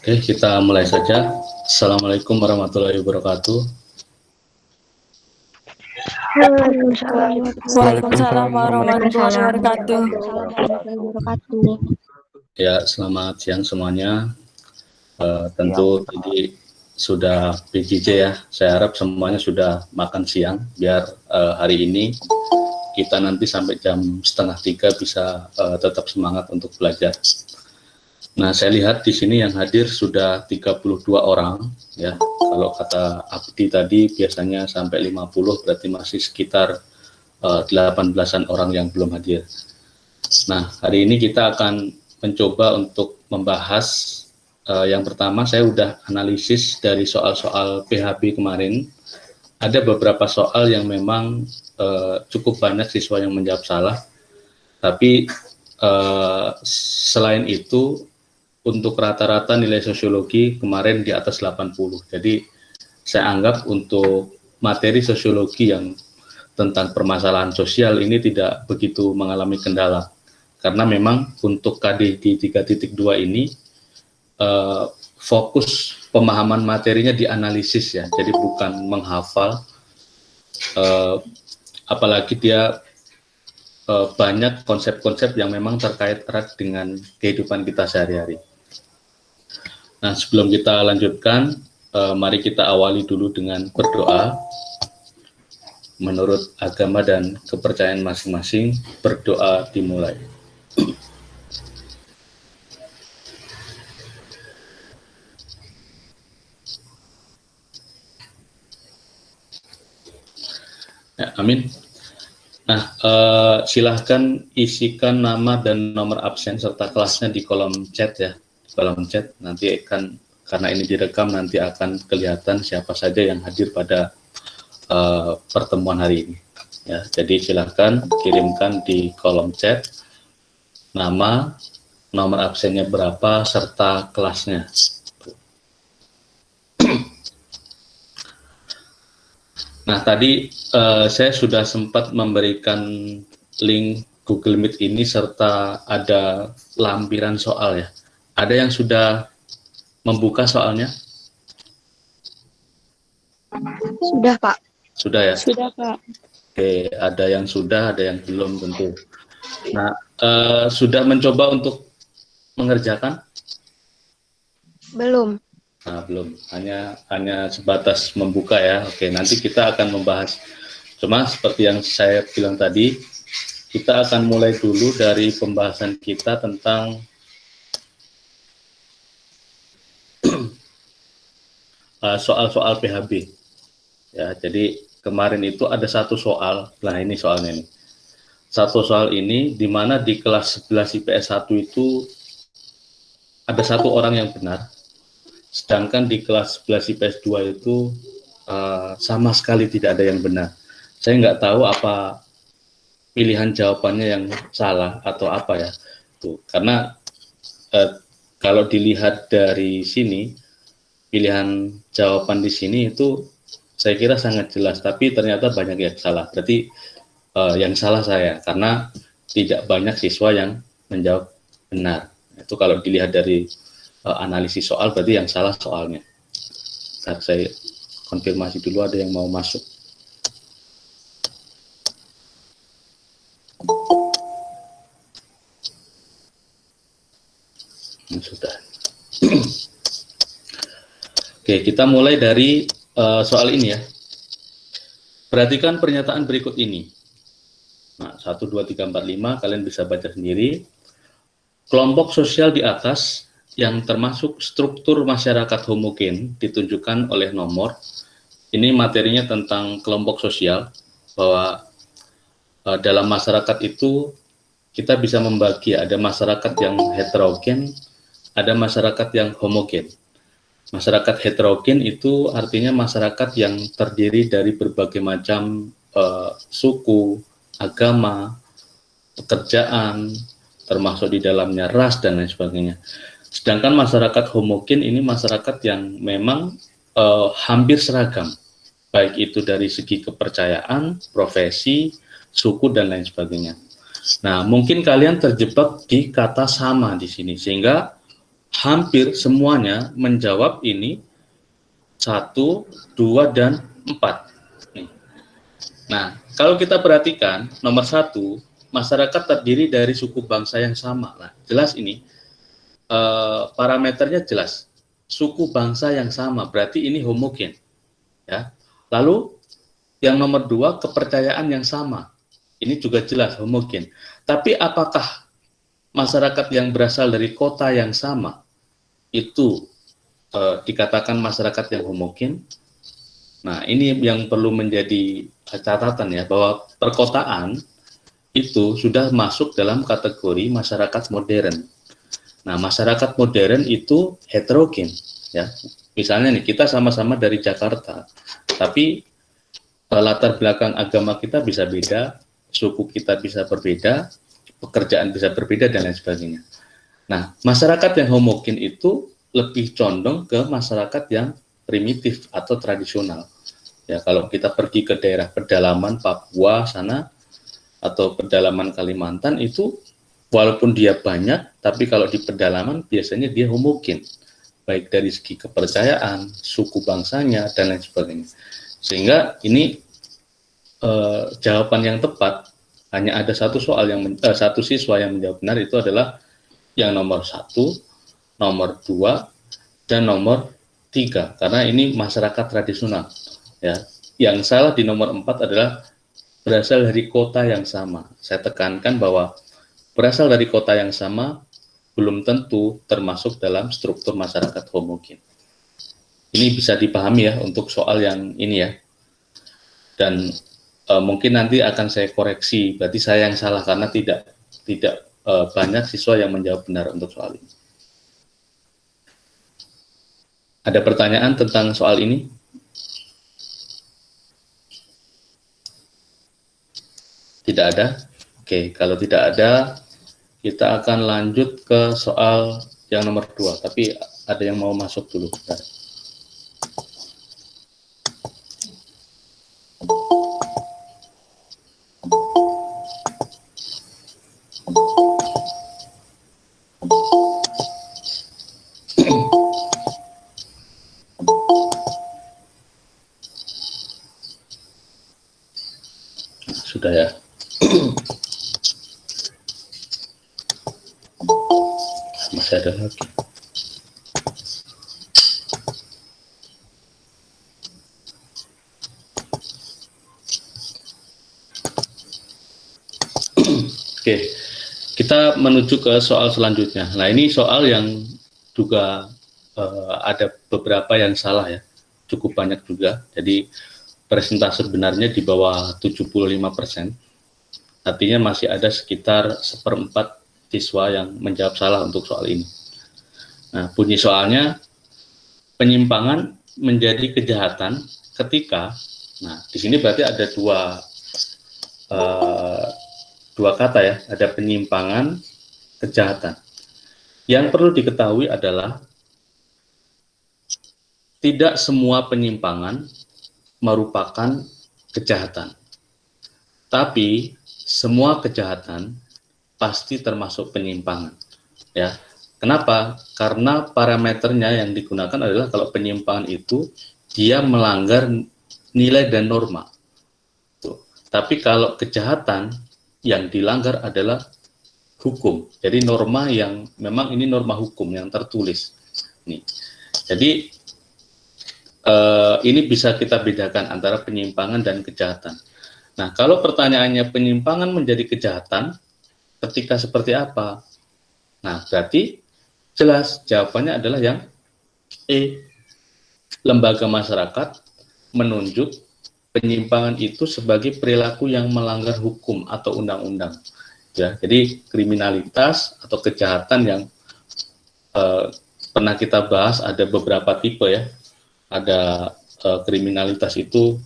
Oke, kita mulai saja. Assalamualaikum warahmatullahi wabarakatuh. Waalaikumsalam warahmatullahi wabarakatuh. Ya, selamat siang semuanya. Tentu ini sudah PJJ ya. Saya harap semuanya sudah makan siang biar hari ini kita nanti sampai jam 2:30 bisa tetap semangat untuk belajar. Nah, saya lihat di sini yang hadir sudah 32 orang ya. Kalau kata Abdi tadi biasanya sampai 50, berarti masih sekitar 18-an orang yang belum hadir. Nah, hari ini kita akan mencoba untuk membahas yang pertama, saya udah analisis dari soal-soal PHB kemarin. Ada beberapa soal yang memang cukup banyak siswa yang menjawab salah, tapi selain itu untuk rata-rata nilai sosiologi kemarin di atas 80. Jadi saya anggap untuk materi sosiologi yang tentang permasalahan sosial ini tidak begitu mengalami kendala. Karena memang untuk KD di 3.2 ini fokus pemahaman materinya dianalisis ya. Jadi bukan menghafal, apalagi dia banyak konsep-konsep yang memang terkait erat dengan kehidupan kita sehari-hari. Nah, sebelum kita lanjutkan, mari kita awali dulu dengan berdoa. Menurut agama dan kepercayaan masing-masing, berdoa dimulai. Ya, amin. Nah, silahkan isikan nama dan nomor absen serta kelasnya di kolom chat ya. Kolom chat nanti akan, karena ini direkam, nanti akan kelihatan siapa saja yang hadir pada pertemuan hari ini ya. Jadi silahkan kirimkan di kolom chat nama, nomor absennya berapa, serta kelasnya. Nah, tadi saya sudah sempat memberikan link Google Meet ini serta ada lampiran soal ya. Ada yang sudah membuka soalnya? Sudah, Pak. Sudah ya? Sudah, Pak. Oke, ada yang sudah, ada yang belum tentu. Nah, sudah mencoba untuk mengerjakan? Belum. Nah, belum. Hanya sebatas membuka ya. Oke, nanti kita akan membahas. Cuma seperti yang saya bilang tadi, kita akan mulai dulu dari pembahasan kita tentang soal-soal PHB. Ya, jadi kemarin itu ada satu soal. Nah, ini soalnya nih. Satu soal ini di mana di kelas 11 IPS 1 itu ada satu orang yang benar. Sedangkan di kelas 11 IPS 2 itu sama sekali tidak ada yang benar. Saya nggak tahu apa pilihan jawabannya yang salah atau apa ya. Tuh, karena kalau dilihat dari sini, pilihan jawaban di sini itu saya kira sangat jelas, tapi ternyata banyak yang salah. Berarti yang salah saya, karena tidak banyak siswa yang menjawab benar. Itu kalau dilihat dari analisis soal, berarti yang salah soalnya. Saya konfirmasi dulu, ada yang mau masuk. Sudah. Oke, kita mulai dari soal ini ya. Perhatikan pernyataan berikut ini. Nah, 1, 2, 3, 4, 5, kalian bisa baca sendiri. Kelompok sosial di atas yang termasuk struktur masyarakat homogen ditunjukkan oleh nomor. Ini materinya tentang kelompok sosial, bahwa dalam masyarakat itu kita bisa membagi, ada masyarakat yang heterogen, ada masyarakat yang homogen. Masyarakat heterogen itu artinya masyarakat yang terdiri dari berbagai macam suku, agama, pekerjaan, termasuk di dalamnya ras dan lain sebagainya. Sedangkan masyarakat homogen ini masyarakat yang memang hampir seragam, baik itu dari segi kepercayaan, profesi, suku dan lain sebagainya. Nah, mungkin kalian terjebak di kata sama di sini, sehingga hampir semuanya menjawab ini 1, 2, dan 4. Nah, kalau kita perhatikan nomor 1, masyarakat terdiri dari suku bangsa yang sama. Nah, jelas ini parameternya jelas. Suku bangsa yang sama, berarti ini homogen. Ya. Lalu yang nomor 2, kepercayaan yang sama. Ini juga jelas homogen. Tapi apakah masyarakat yang berasal dari kota yang sama itu dikatakan masyarakat yang homogen? Nah, ini yang perlu menjadi catatan ya, bahwa perkotaan itu sudah masuk dalam kategori masyarakat modern. Nah, masyarakat modern itu heterogen ya. Misalnya nih, kita sama-sama dari Jakarta, tapi latar belakang agama kita bisa beda, suku kita bisa berbeda, pekerjaan bisa berbeda, dan lain sebagainya. Nah, masyarakat yang homogen itu lebih condong ke masyarakat yang primitif atau tradisional. Ya, kalau kita pergi ke daerah pedalaman Papua sana atau pedalaman Kalimantan itu, walaupun dia banyak, tapi kalau di pedalaman biasanya dia homogen, baik dari segi kepercayaan, suku bangsanya, dan lain sebagainya. Sehingga ini jawaban yang tepat hanya ada satu siswa yang menjawab benar, itu adalah yang nomor 1, nomor 2, dan nomor 3, karena ini masyarakat tradisional. Ya, yang salah di nomor 4 adalah berasal dari kota yang sama. Saya tekankan bahwa berasal dari kota yang sama belum tentu termasuk dalam struktur masyarakat homogen. Ini bisa dipahami ya untuk soal yang ini ya. Dan mungkin nanti akan saya koreksi, berarti saya yang salah karena tidak banyak siswa yang menjawab benar untuk soal ini. Ada pertanyaan tentang soal ini? Tidak ada? Oke, kalau tidak ada, kita akan lanjut ke soal yang nomor 2. Tapi ada yang mau masuk dulu. Bentar. Sudah ya. Masih ada lagi. Oke, kita menuju ke soal selanjutnya. Nah, ini soal yang juga ada beberapa yang salah ya, cukup banyak juga. Jadi persentase sebenarnya di bawah 75%. Artinya masih ada sekitar 1/4 siswa yang menjawab salah untuk soal ini. Nah, bunyi soalnya, penyimpangan menjadi kejahatan ketika, nah di sini berarti ada dua kata ya, ada penyimpangan, kejahatan. Yang perlu diketahui adalah tidak semua penyimpangan merupakan kejahatan, tapi semua kejahatan pasti termasuk penyimpangan. Ya, kenapa? Karena parameternya yang digunakan adalah kalau penyimpangan itu dia melanggar nilai dan norma. Tuh. Tapi kalau kejahatan yang dilanggar adalah hukum. Jadi norma yang memang ini norma hukum yang tertulis. Nih. Jadi ini bisa kita bedakan antara penyimpangan dan kejahatan. Nah, kalau pertanyaannya penyimpangan menjadi kejahatan, ketika seperti apa? Nah, berarti jelas jawabannya adalah yang E. Lembaga masyarakat menunjuk penyimpangan itu sebagai perilaku yang melanggar hukum atau undang-undang. Ya, jadi kriminalitas atau kejahatan yang pernah kita bahas ada beberapa tipe ya. Ada kriminalitas itu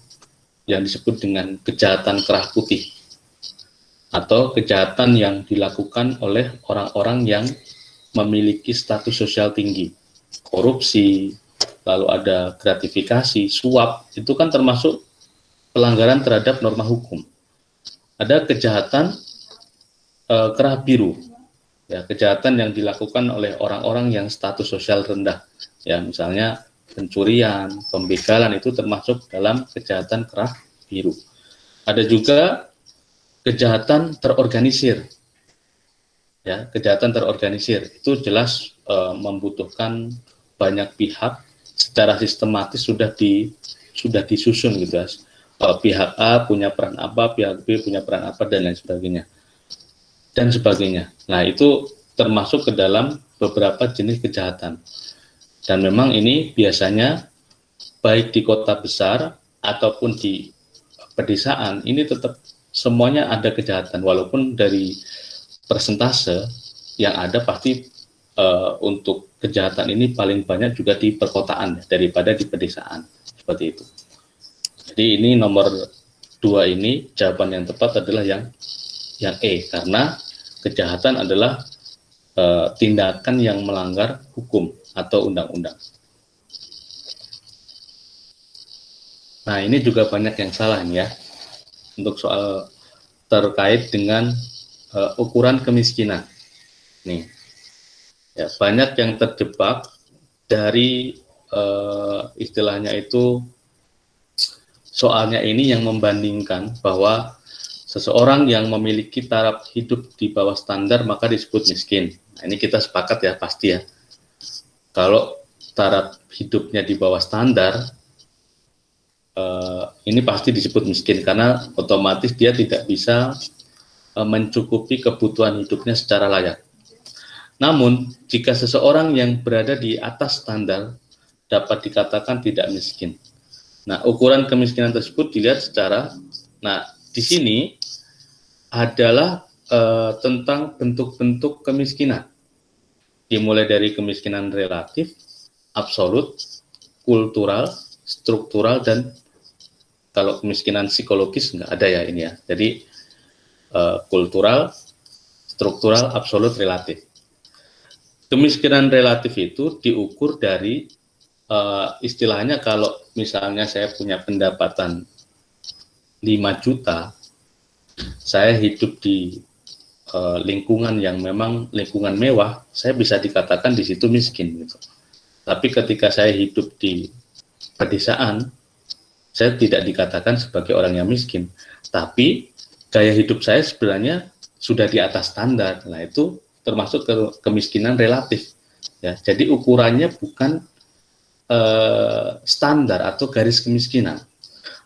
yang disebut dengan kejahatan kerah putih atau kejahatan yang dilakukan oleh orang-orang yang memiliki status sosial tinggi, korupsi, lalu ada gratifikasi, suap, itu kan termasuk pelanggaran terhadap norma hukum. Ada kejahatan kerah biru. Ya, kejahatan yang dilakukan oleh orang-orang yang status sosial rendah. Ya, misalnya pencurian, pembegalan itu termasuk dalam kejahatan kerah biru. Ada juga kejahatan terorganisir. Ya, kejahatan terorganisir itu jelas membutuhkan banyak pihak secara sistematis sudah disusun gitu ya. Pihak A punya peran apa, pihak B punya peran apa dan lain sebagainya. Dan sebagainya. Nah, itu termasuk ke dalam beberapa jenis kejahatan. Dan memang ini biasanya baik di kota besar ataupun di pedesaan, ini tetap semuanya ada kejahatan. Walaupun dari persentase yang ada pasti untuk kejahatan ini paling banyak juga di perkotaan daripada di pedesaan. Seperti itu. Jadi ini nomor 2 ini, jawaban yang tepat adalah yang E, karena kejahatan adalah tindakan yang melanggar hukum atau undang-undang. Nah, ini juga banyak yang salah ya, untuk soal terkait dengan ukuran kemiskinan. Nih, ya, banyak yang terjebak dari istilahnya itu, soalnya ini yang membandingkan bahwa seseorang yang memiliki taraf hidup di bawah standar maka disebut miskin. Nah, ini kita sepakat ya, pasti ya. Kalau taraf hidupnya di bawah standar, ini pasti disebut miskin karena otomatis dia tidak bisa mencukupi kebutuhan hidupnya secara layak. Namun, jika seseorang yang berada di atas standar dapat dikatakan tidak miskin. Nah, ukuran kemiskinan tersebut dilihat secara, nah, di sini adalah tentang bentuk-bentuk kemiskinan. Dimulai dari kemiskinan relatif, absolut, kultural, struktural, dan kalau kemiskinan psikologis nggak ada ya ini ya. Jadi kultural, struktural, absolut, relatif. Kemiskinan relatif itu diukur dari istilahnya kalau misalnya saya punya pendapatan 5 juta, saya hidup di lingkungan yang memang lingkungan mewah, saya bisa dikatakan di situ miskin gitu. Tapi ketika saya hidup di pedesaan, saya tidak dikatakan sebagai orang yang miskin, tapi gaya hidup saya sebenarnya sudah di atas standar. Nah, itu termasuk kemiskinan relatif. Ya, jadi ukurannya bukan standar atau garis kemiskinan.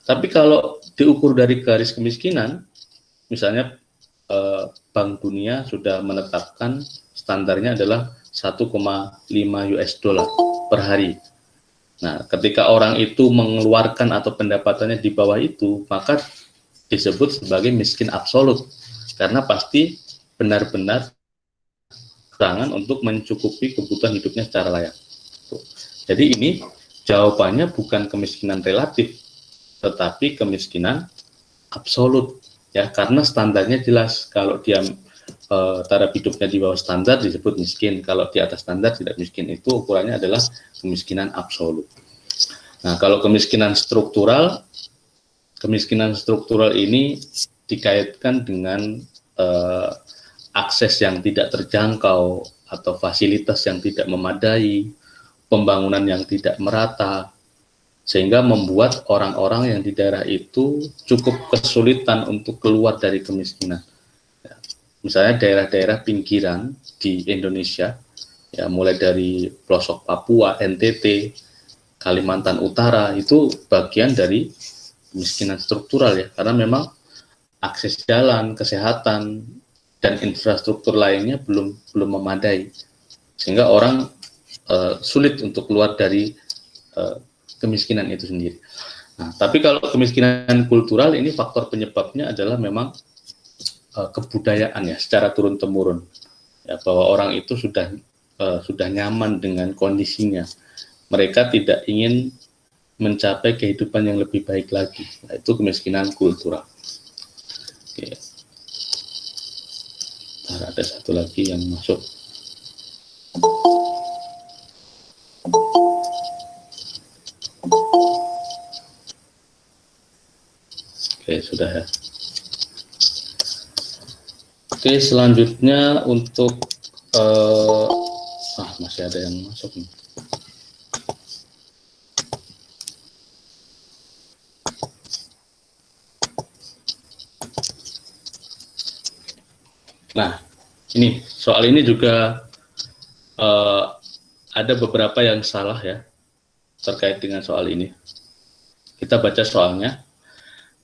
Tapi kalau diukur dari garis kemiskinan, misalnya Bank Dunia sudah menetapkan standarnya adalah 1,5 US dollar per hari. Nah, ketika orang itu mengeluarkan atau pendapatannya di bawah itu, maka disebut sebagai miskin absolut, karena pasti benar-benar kekurangan untuk mencukupi kebutuhan hidupnya secara layak. Jadi ini jawabannya bukan kemiskinan relatif, tetapi kemiskinan absolut. Ya, karena standarnya jelas, kalau dia taraf hidupnya di bawah standar disebut miskin, kalau di atas standar tidak miskin. Itu ukurannya adalah kemiskinan absolut. Nah, kalau kemiskinan struktural ini dikaitkan dengan akses yang tidak terjangkau atau fasilitas yang tidak memadai, pembangunan yang tidak merata, sehingga membuat orang-orang yang di daerah itu cukup kesulitan untuk keluar dari kemiskinan. Ya, misalnya daerah-daerah pinggiran di Indonesia, ya mulai dari pelosok Papua, NTT, Kalimantan Utara, itu bagian dari kemiskinan struktural ya, karena memang akses jalan, kesehatan, dan infrastruktur lainnya belum memadai, sehingga orang sulit untuk keluar dari kemiskinan itu sendiri. Nah, tapi kalau kemiskinan kultural ini faktor penyebabnya adalah memang kebudayaan ya, secara turun-temurun. Ya, bahwa orang itu sudah nyaman dengan kondisinya. Mereka tidak ingin mencapai kehidupan yang lebih baik lagi. Nah, itu kemiskinan kultural. Oke. Nah, ada satu lagi yang masuk. Oke, sudah ya. Oke, selanjutnya untuk Masih ada yang masuk nih. Nah, ini soal ini juga ada beberapa yang salah ya terkait dengan soal ini. Kita baca soalnya.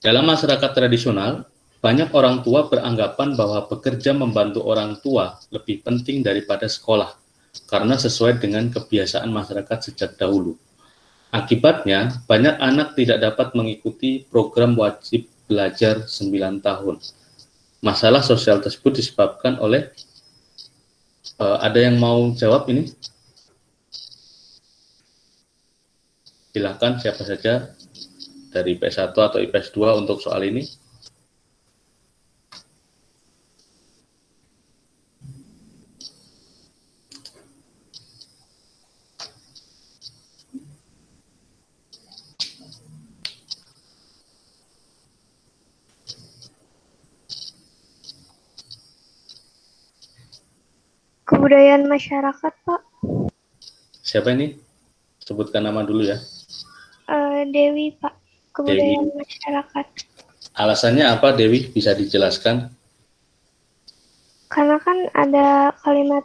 Dalam masyarakat tradisional, banyak orang tua beranggapan bahwa bekerja membantu orang tua lebih penting daripada sekolah, karena sesuai dengan kebiasaan masyarakat sejak dahulu. Akibatnya, banyak anak tidak dapat mengikuti program wajib belajar 9 tahun. Masalah sosial tersebut disebabkan oleh, ada yang mau jawab ini? Silahkan siapa saja dari IPS 1 atau IPS 2 untuk soal ini. Kebudayaan masyarakat, Pak. Siapa ini? Sebutkan nama dulu ya. Dewi, Pak. Kebudayaan Dewi. masyarakat. Alasannya apa, Dewi? Bisa dijelaskan? Karena kan ada kalimat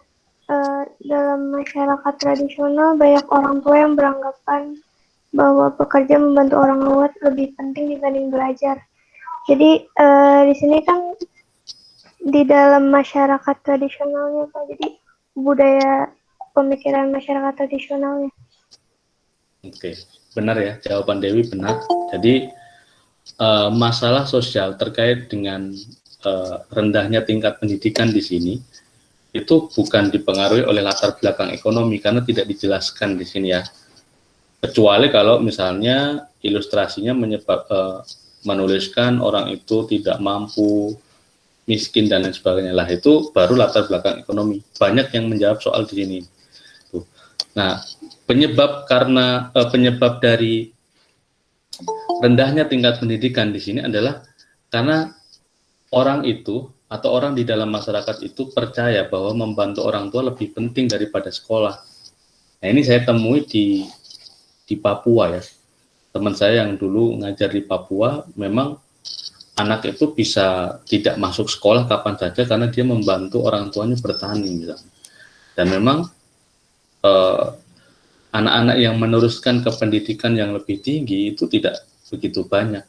dalam masyarakat tradisional banyak orang tua yang beranggapan bahwa bekerja membantu orang tua lebih penting dibanding belajar. Jadi di sini kan di dalam masyarakat tradisionalnya, Pak. Jadi budaya pemikiran masyarakat tradisionalnya. Oke, benar ya, jawaban Dewi benar. Jadi masalah sosial terkait dengan rendahnya tingkat pendidikan di sini itu bukan dipengaruhi oleh latar belakang ekonomi karena tidak dijelaskan di sini ya. Kecuali kalau misalnya ilustrasinya menuliskan orang itu tidak mampu, miskin dan lain sebagainya, lah itu baru latar belakang ekonomi. Banyak yang menjawab soal di sini. Tuh. Nah, penyebab dari rendahnya tingkat pendidikan di sini adalah karena orang itu atau orang di dalam masyarakat itu percaya bahwa membantu orang tua lebih penting daripada sekolah. Nah, ini saya temui di Papua ya. Teman saya yang dulu ngajar di Papua, memang anak itu bisa tidak masuk sekolah kapan saja karena dia membantu orang tuanya bertani misalnya. Dan memang anak-anak yang meneruskan ke pendidikan yang lebih tinggi itu tidak begitu banyak.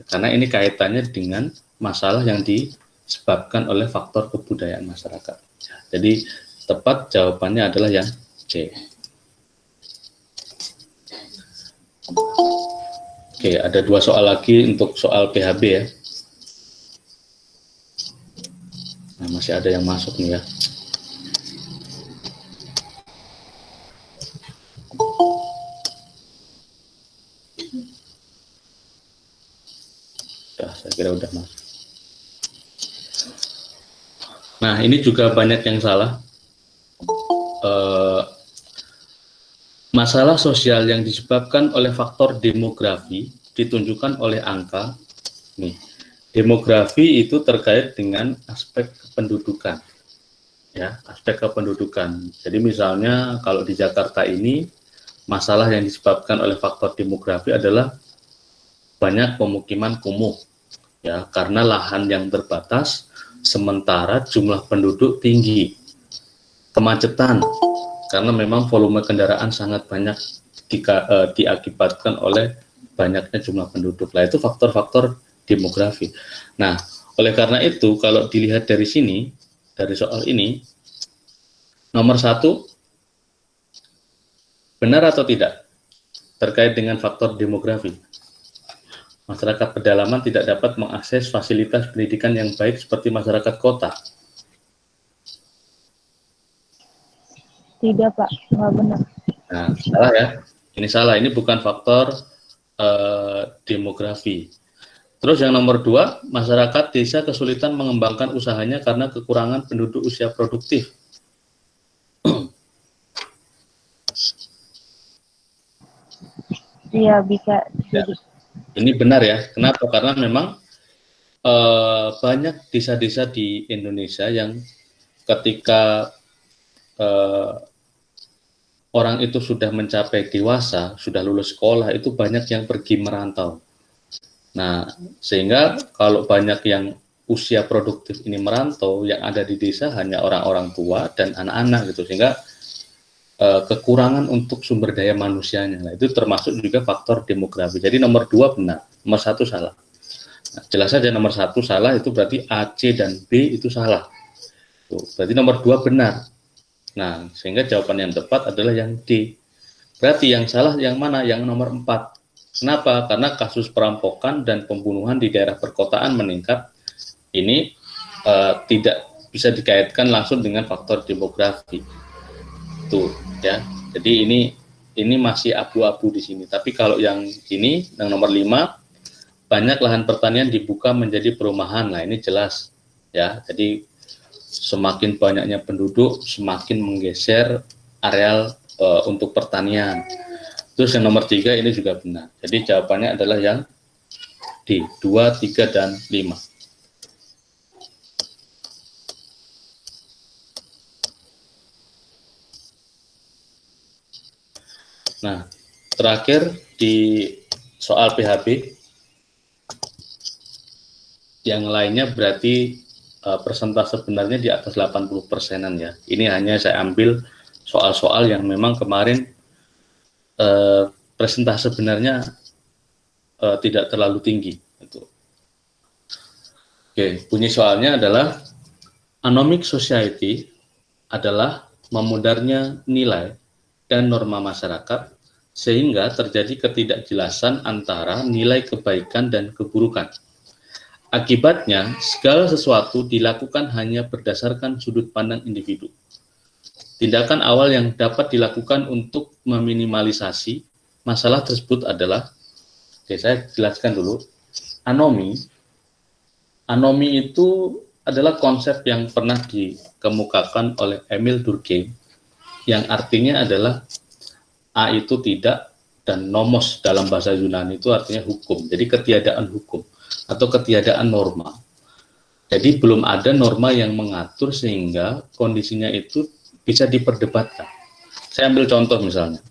Karena ini kaitannya dengan masalah yang disebabkan oleh faktor kebudayaan masyarakat. Jadi tepat jawabannya adalah yang C. Oke, ada 2 soal lagi untuk soal PHB ya. Nah, masih ada yang masuk nih ya. Saya kira udah masuk. Nah, ini juga banyak yang salah. Masalah sosial yang disebabkan oleh faktor demografi ditunjukkan oleh angka. Nih, demografi itu terkait dengan aspek kependudukan. Ya, aspek kependudukan. Jadi misalnya kalau di Jakarta ini, masalah yang disebabkan oleh faktor demografi adalah banyak pemukiman kumuh. Ya, karena lahan yang terbatas, sementara jumlah penduduk tinggi. Kemacetan, karena memang volume kendaraan sangat banyak diakibatkan oleh banyaknya jumlah penduduk. Nah, itu faktor-faktor demografi. Nah, oleh karena itu, kalau dilihat dari sini, dari soal ini, nomor 1, benar atau tidak terkait dengan faktor demografi? Masyarakat pedalaman tidak dapat mengakses fasilitas pendidikan yang baik seperti masyarakat kota. Tidak, Pak. Nggak benar. Nah, salah ya. Ini salah. Ini bukan faktor demografi. Terus yang nomor 2, masyarakat desa kesulitan mengembangkan usahanya karena kekurangan penduduk usia produktif. Iya, bisa. Ya. Ini benar ya. Kenapa? Karena memang banyak desa-desa di Indonesia yang ketika eh, orang itu sudah mencapai dewasa, sudah lulus sekolah, itu banyak yang pergi merantau. Nah, sehingga kalau banyak yang usia produktif ini merantau, yang ada di desa hanya orang-orang tua dan anak-anak gitu, sehingga kekurangan untuk sumber daya manusianya. Nah, itu termasuk juga faktor demografi. Jadi nomor 2 benar, nomor 1 salah. Nah, jelas saja nomor 1 salah, itu berarti A, C, dan B itu salah. Tuh, berarti nomor 2 benar. Nah, sehingga jawaban yang tepat adalah yang D. Berarti yang salah yang mana? Yang nomor 4. Kenapa? Karena kasus perampokan dan pembunuhan di daerah perkotaan meningkat. Ini tidak bisa dikaitkan langsung dengan faktor demografi. Tuh, ya. Jadi ini masih abu-abu di sini. Tapi kalau yang ini, yang nomor 5, banyak lahan pertanian dibuka menjadi perumahan. Nah, ini jelas, ya. Jadi semakin banyaknya penduduk, semakin menggeser areal untuk pertanian. Terus yang nomor 3 ini juga benar. Jadi jawabannya adalah yang D, 2, 3, dan 5. Nah, terakhir di soal PHB, yang lainnya berarti persentase sebenarnya di atas 80%-an ya. Ini hanya saya ambil soal-soal yang memang kemarin persentase sebenarnya tidak terlalu tinggi. Oke, bunyi soalnya adalah anomic society adalah memudarnya nilai dan norma masyarakat sehingga terjadi ketidakjelasan antara nilai kebaikan dan keburukan. Akibatnya, segala sesuatu dilakukan hanya berdasarkan sudut pandang individu. Tindakan awal yang dapat dilakukan untuk meminimalisasi masalah tersebut adalah, oke, saya jelaskan dulu, anomi. Anomi itu adalah konsep yang pernah dikemukakan oleh Emil Durkheim, yang artinya adalah A itu tidak, dan nomos dalam bahasa Yunani itu artinya hukum. Jadi ketiadaan hukum atau ketiadaan norma. Jadi belum ada norma yang mengatur sehingga kondisinya itu bisa diperdebatkan. Saya ambil contoh misalnya,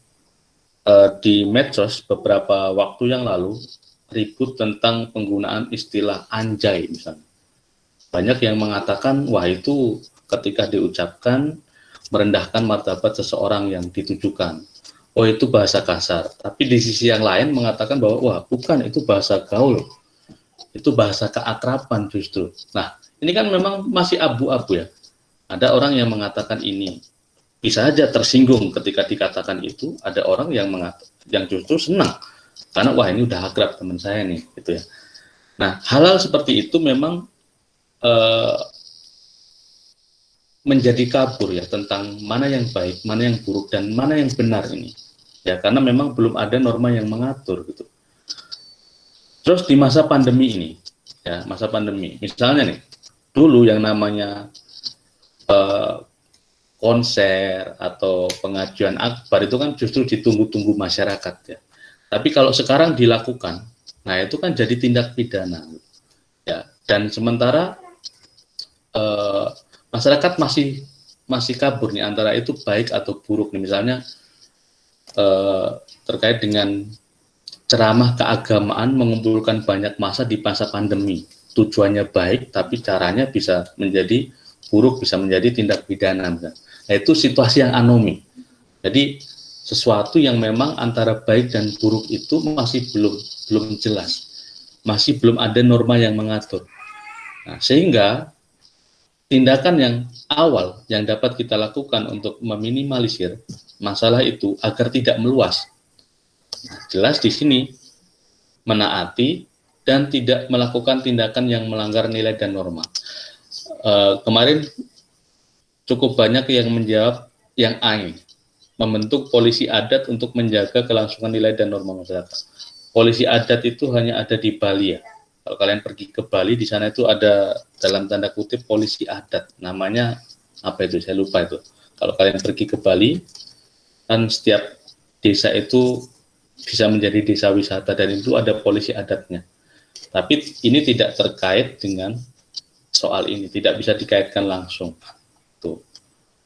di medsos beberapa waktu yang lalu ribut tentang penggunaan istilah anjay misalnya. Banyak yang mengatakan, wah itu ketika diucapkan merendahkan martabat seseorang yang ditujukan. Oh itu bahasa kasar. Tapi di sisi yang lain mengatakan bahwa wah bukan, itu bahasa gaul. Itu bahasa keakraban justru. Nah, ini kan memang masih abu-abu ya. Ada orang yang mengatakan ini, bisa saja tersinggung ketika dikatakan itu. Ada orang yang justru senang karena wah ini udah akrab teman saya nih, gitu ya. Nah, hal-hal seperti itu memang menjadi kabur ya tentang mana yang baik, mana yang buruk, dan mana yang benar ini. Ya, karena memang belum ada norma yang mengatur gitu. Terus di masa pandemi ini, ya masa pandemi, misalnya nih, dulu yang namanya konser atau pengajuan akbar itu kan justru ditunggu-tunggu masyarakat ya. Tapi kalau sekarang dilakukan, nah itu kan jadi tindak pidana. Ya, dan sementara masyarakat masih kabur nih antara itu baik atau buruk nih, misalnya terkait dengan ceramah keagamaan mengumpulkan banyak massa di masa pandemi. Tujuannya baik, tapi caranya bisa menjadi buruk, bisa menjadi tindak pidana. Nah, itu situasi yang anomi. Jadi sesuatu yang memang antara baik dan buruk itu masih belum jelas, masih belum ada norma yang mengatur. Nah, sehingga tindakan yang awal yang dapat kita lakukan untuk meminimalisir masalah itu agar tidak meluas. Nah, jelas di sini menaati dan tidak melakukan tindakan yang melanggar nilai dan norma. Kemarin cukup banyak yang menjawab yang A ini, membentuk polisi adat untuk menjaga kelangsungan nilai dan norma masyarakat. Polisi adat itu hanya ada di Bali ya. Kalau kalian pergi ke Bali, di sana itu ada dalam tanda kutip polisi adat. Namanya apa itu? Saya lupa itu. Kalau kalian pergi ke Bali, kan setiap desa itu bisa menjadi desa wisata dan itu ada polisi adatnya. Tapi ini tidak terkait dengan soal ini, tidak bisa dikaitkan langsung. Tuh.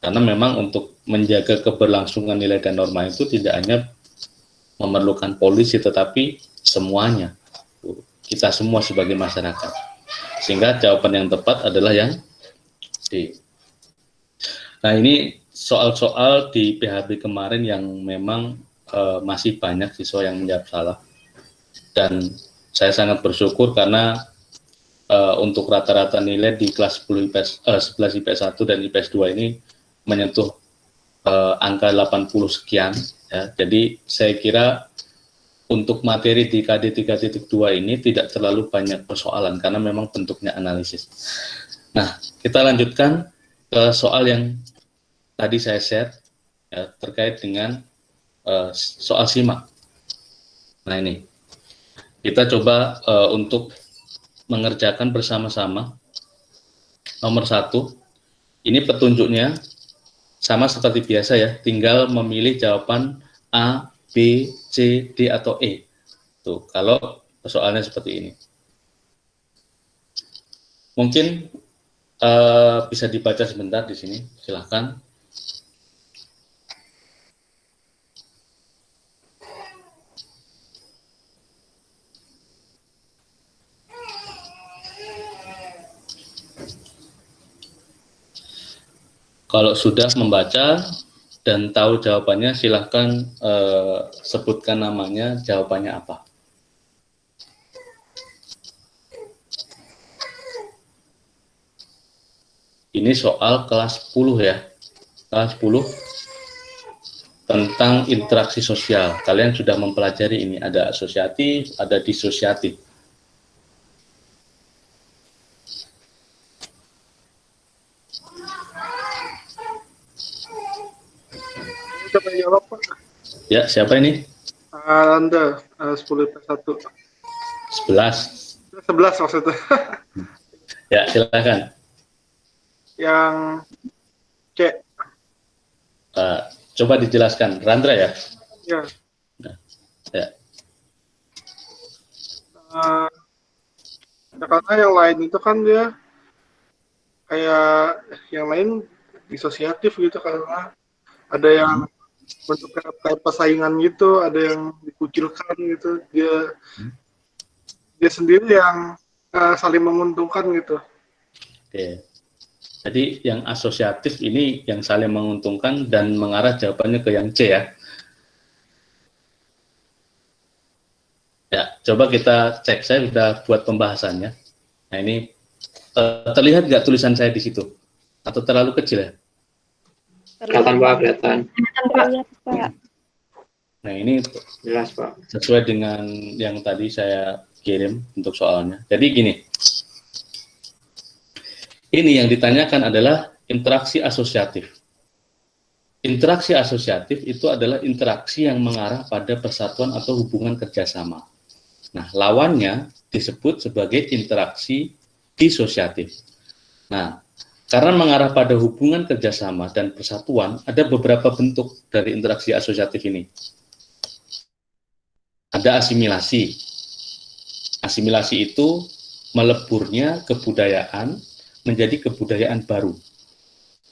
Karena memang untuk menjaga keberlangsungan nilai dan norma itu tidak hanya memerlukan polisi, tetapi semuanya, kita semua sebagai masyarakat. Sehingga jawaban yang tepat adalah yang D. Nah, ini soal-soal di PHB kemarin yang memang masih banyak siswa yang menjawab salah. Dan saya sangat bersyukur karena untuk rata-rata nilai di kelas 10 IPS, 11 IPS 1 dan IPS 2 ini menyentuh angka 80 sekian. Ya. Jadi saya kira untuk materi di KD 3.2 ini tidak terlalu banyak persoalan karena memang bentuknya analisis. Nah, kita lanjutkan ke soal yang tadi saya share ya, terkait dengan soal simak. Nah, ini kita coba untuk mengerjakan bersama-sama. Nomor 1, ini petunjuknya sama seperti biasa ya, tinggal memilih jawaban A, B, C, D, atau E. Tuh, kalau soalnya seperti ini. Mungkin bisa dibaca sebentar di sini, silahkan. Kalau sudah membaca dan tahu jawabannya, silahkan sebutkan namanya, jawabannya apa. Ini soal kelas 10 ya, kelas 10 tentang interaksi sosial. Kalian sudah mempelajari ini, ada asosiatif, ada disosiatif. Siapa yang jawab, Pak? Ya, siapa ini? Anda, 10 IPS 1. 11. 11 maksudnya. Ya, silakan. Yang C. Coba dijelaskan, Randra ya? Ya. Nah, ya. Ya, karena yang lain itu kan dia kayak yang lain disosiatif gitu, karena ada yang bentuk kayak persaingan gitu, ada yang dikucilkan gitu, dia sendiri yang saling menguntungkan gitu. Oke. Jadi yang asosiatif ini yang saling menguntungkan dan mengarah jawabannya ke yang C ya. Ya, coba kita cek, saya sudah buat pembahasannya. Nah, ini terlihat nggak tulisan saya di situ? Atau terlalu kecil ya? Kelihatan, Pak, kelihatan. Terlihat, Pak. Nah, ini Jelas, Pak. sesuai dengan yang tadi saya kirim untuk soalnya. Jadi gini, ini yang ditanyakan adalah interaksi asosiatif. Interaksi asosiatif itu adalah interaksi yang mengarah pada persatuan atau hubungan kerjasama. Nah, lawannya disebut sebagai interaksi disosiatif. Nah, karena mengarah pada hubungan kerjasama dan persatuan, ada beberapa bentuk dari interaksi asosiatif ini. Ada asimilasi. Asimilasi itu meleburnya kebudayaan menjadi kebudayaan baru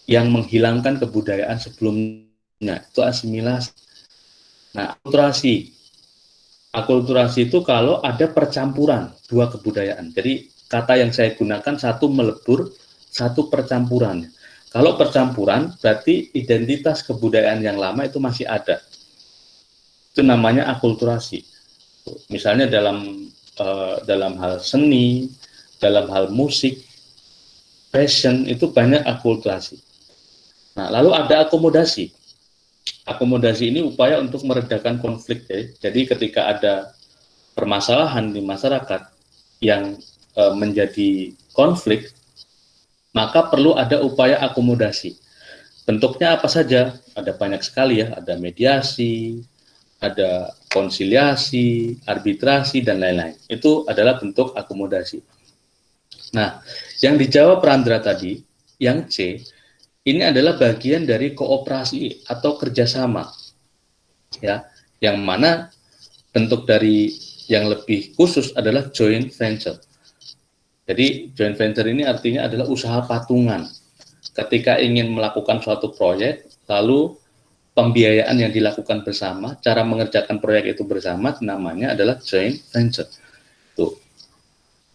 yang menghilangkan kebudayaan sebelumnya, itu asimilasi. Nah, akulturasi. Akulturasi itu kalau ada percampuran dua kebudayaan. Jadi kata yang saya gunakan, satu melebur, satu percampuran. Kalau percampuran berarti identitas kebudayaan yang lama itu masih ada. Itu namanya akulturasi. Misalnya dalam hal seni, dalam hal musik, fashion, itu banyak akulturasi. Nah, lalu ada akomodasi. Akomodasi ini upaya untuk meredakan konflik. Jadi ketika ada permasalahan di masyarakat yang menjadi konflik, maka perlu ada upaya akomodasi. Bentuknya apa saja? Ada banyak sekali ya, ada mediasi, ada konsiliasi, arbitrasi, dan lain-lain. Itu adalah bentuk akomodasi. Nah, yang dijawab Randra tadi, yang C, ini adalah bagian dari kooperasi atau kerjasama, ya, yang mana bentuk dari yang lebih khusus adalah joint venture. Jadi joint venture ini artinya adalah usaha patungan. ketika ingin melakukan suatu proyek, lalu pembiayaan yang dilakukan bersama, cara mengerjakan proyek itu bersama, namanya adalah joint venture. Tuh.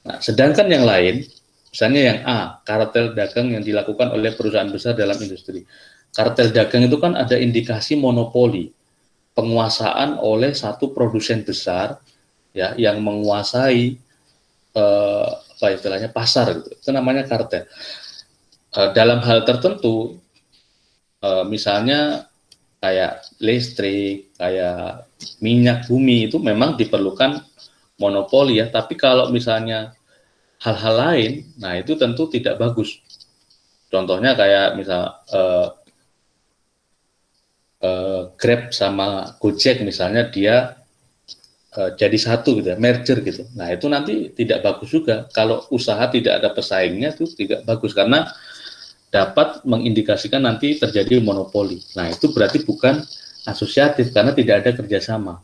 Nah, sedangkan yang lain, misalnya yang A, kartel dagang yang dilakukan oleh perusahaan besar dalam industri. Kartel dagang itu kan ada indikasi monopoli, penguasaan oleh satu produsen besar, ya, yang menguasai apa istilahnya pasar, gitu. Itu namanya kartel. Dalam hal tertentu, misalnya kayak listrik, kayak minyak bumi, itu memang diperlukan monopoli ya, tapi kalau misalnya hal-hal lain, nah itu tentu tidak bagus. Contohnya kayak misal Grab sama Gojek misalnya, dia jadi satu gitu, merger gitu. Nah itu nanti tidak bagus juga. Kalau usaha tidak ada pesaingnya itu tidak bagus, karena dapat mengindikasikan nanti terjadi monopoli. Nah itu berarti bukan asosiatif karena tidak ada kerjasama.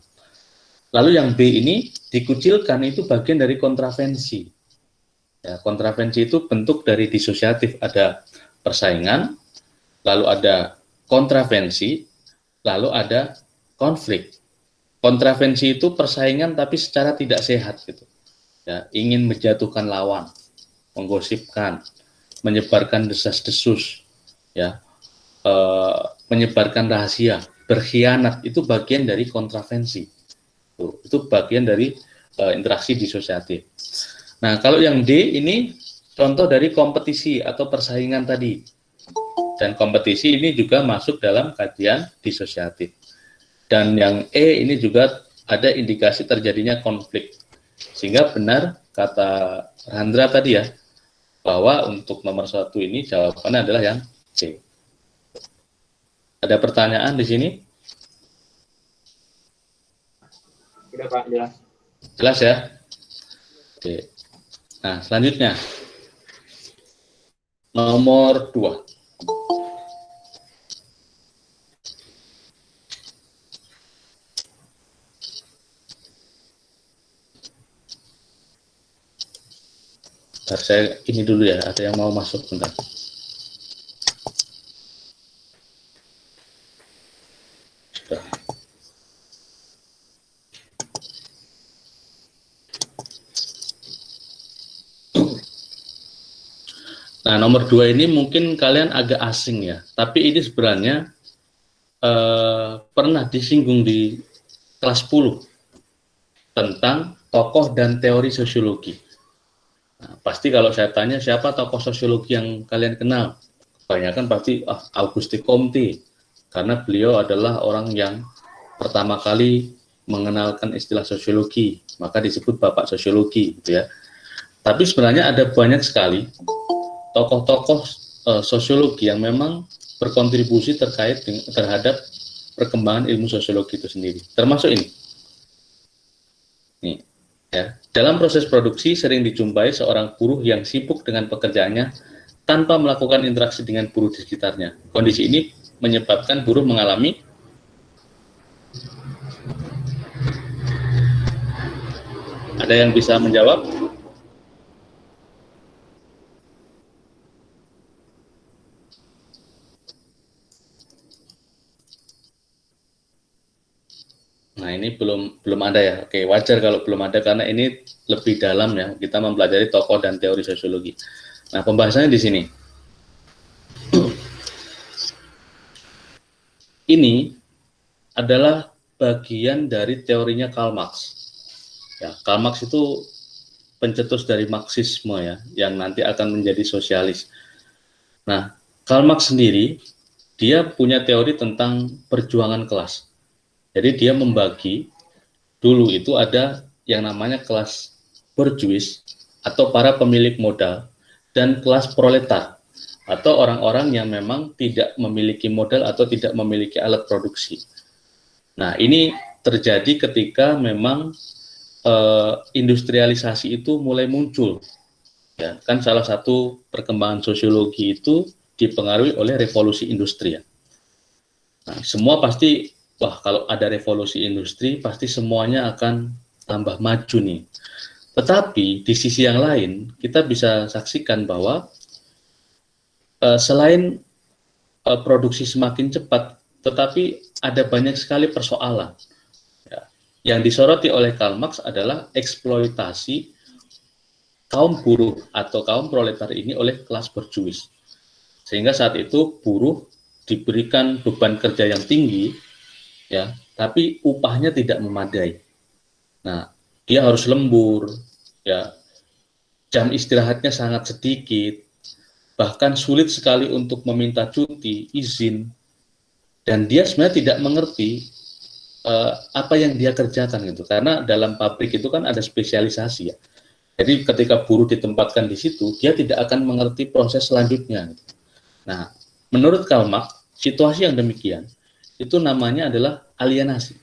Lalu yang B ini dikucilkan, itu bagian dari kontravensi. Ya, kontravensi itu bentuk dari disosiatif, ada persaingan, lalu ada kontravensi, lalu ada konflik. Kontravensi itu persaingan tapi secara tidak sehat gitu. Ya, ingin menjatuhkan lawan, menggosipkan, menyebarkan desas-desus, ya, menyebarkan rahasia, berkhianat, itu bagian dari kontravensi. Itu bagian dari interaksi disosiatif. Nah, kalau yang D ini contoh dari kompetisi atau persaingan tadi. Dan kompetisi ini juga masuk dalam kajian disosiatif. Dan yang E ini juga ada indikasi terjadinya konflik. Sehingga benar kata Randra tadi ya, bahwa untuk nomor 1 ini jawabannya adalah yang C. Ada pertanyaan di sini? Sudah Pak, jelas. Jelas ya? Oke. Nah, selanjutnya. Nomor 2. Bentar, saya ini dulu ya, ada yang mau masuk bentar. Sudah. Nah, nomor 2 ini mungkin kalian agak asing ya, tapi ini sebenarnya pernah disinggung di kelas 10 tentang tokoh dan teori sosiologi. Nah, pasti kalau saya tanya siapa tokoh sosiologi yang kalian kenal, kebanyakan pasti Auguste Comte, karena beliau adalah orang yang pertama kali mengenalkan istilah sosiologi, maka disebut bapak sosiologi, gitu ya. Tapi sebenarnya ada banyak sekali tokoh-tokoh sosiologi yang memang berkontribusi terhadap perkembangan ilmu sosiologi itu sendiri, termasuk ini. Nih, ya. Dalam proses produksi sering dijumpai seorang buruh yang sibuk dengan pekerjaannya tanpa melakukan interaksi dengan buruh di sekitarnya. Kondisi ini menyebabkan buruh mengalami ada yang bisa menjawab? Nah, ini belum ada ya. Oke, wajar kalau belum ada karena ini lebih dalam ya. Kita mempelajari tokoh dan teori sosiologi. Nah, pembahasannya di sini. Ini adalah bagian dari teorinya Karl Marx. Ya, Karl Marx itu pencetus dari Marxisme ya, yang nanti akan menjadi sosialis. Nah, Karl Marx sendiri dia punya teori tentang perjuangan kelas. Jadi dia membagi, dulu itu ada yang namanya kelas bourgeois atau para pemilik modal, dan kelas proletar atau orang-orang yang memang tidak memiliki modal atau tidak memiliki alat produksi. Nah, ini terjadi ketika memang industrialisasi itu mulai muncul. Ya, kan salah satu perkembangan sosiologi itu dipengaruhi oleh revolusi industri ya. Nah, semua pasti wah, kalau ada revolusi industri, pasti semuanya akan tambah maju nih. Tetapi di sisi yang lain, kita bisa saksikan bahwa selain produksi semakin cepat, tetapi ada banyak sekali persoalan. Ya. Yang disoroti oleh Karl Marx adalah eksploitasi kaum buruh atau kaum proletar ini oleh kelas borjuis. Sehingga saat itu buruh diberikan beban kerja yang tinggi, ya, tapi upahnya tidak memadai. Nah, dia harus lembur, ya, jam istirahatnya sangat sedikit, bahkan sulit sekali untuk meminta cuti, izin, dan dia sebenarnya tidak mengerti apa yang dia kerjakan gitu, karena dalam pabrik itu kan ada spesialisasi ya. Jadi ketika buruh ditempatkan di situ, dia tidak akan mengerti proses selanjutnya. Nah, menurut Karl Marx, situasi yang demikian itu namanya adalah alienasi.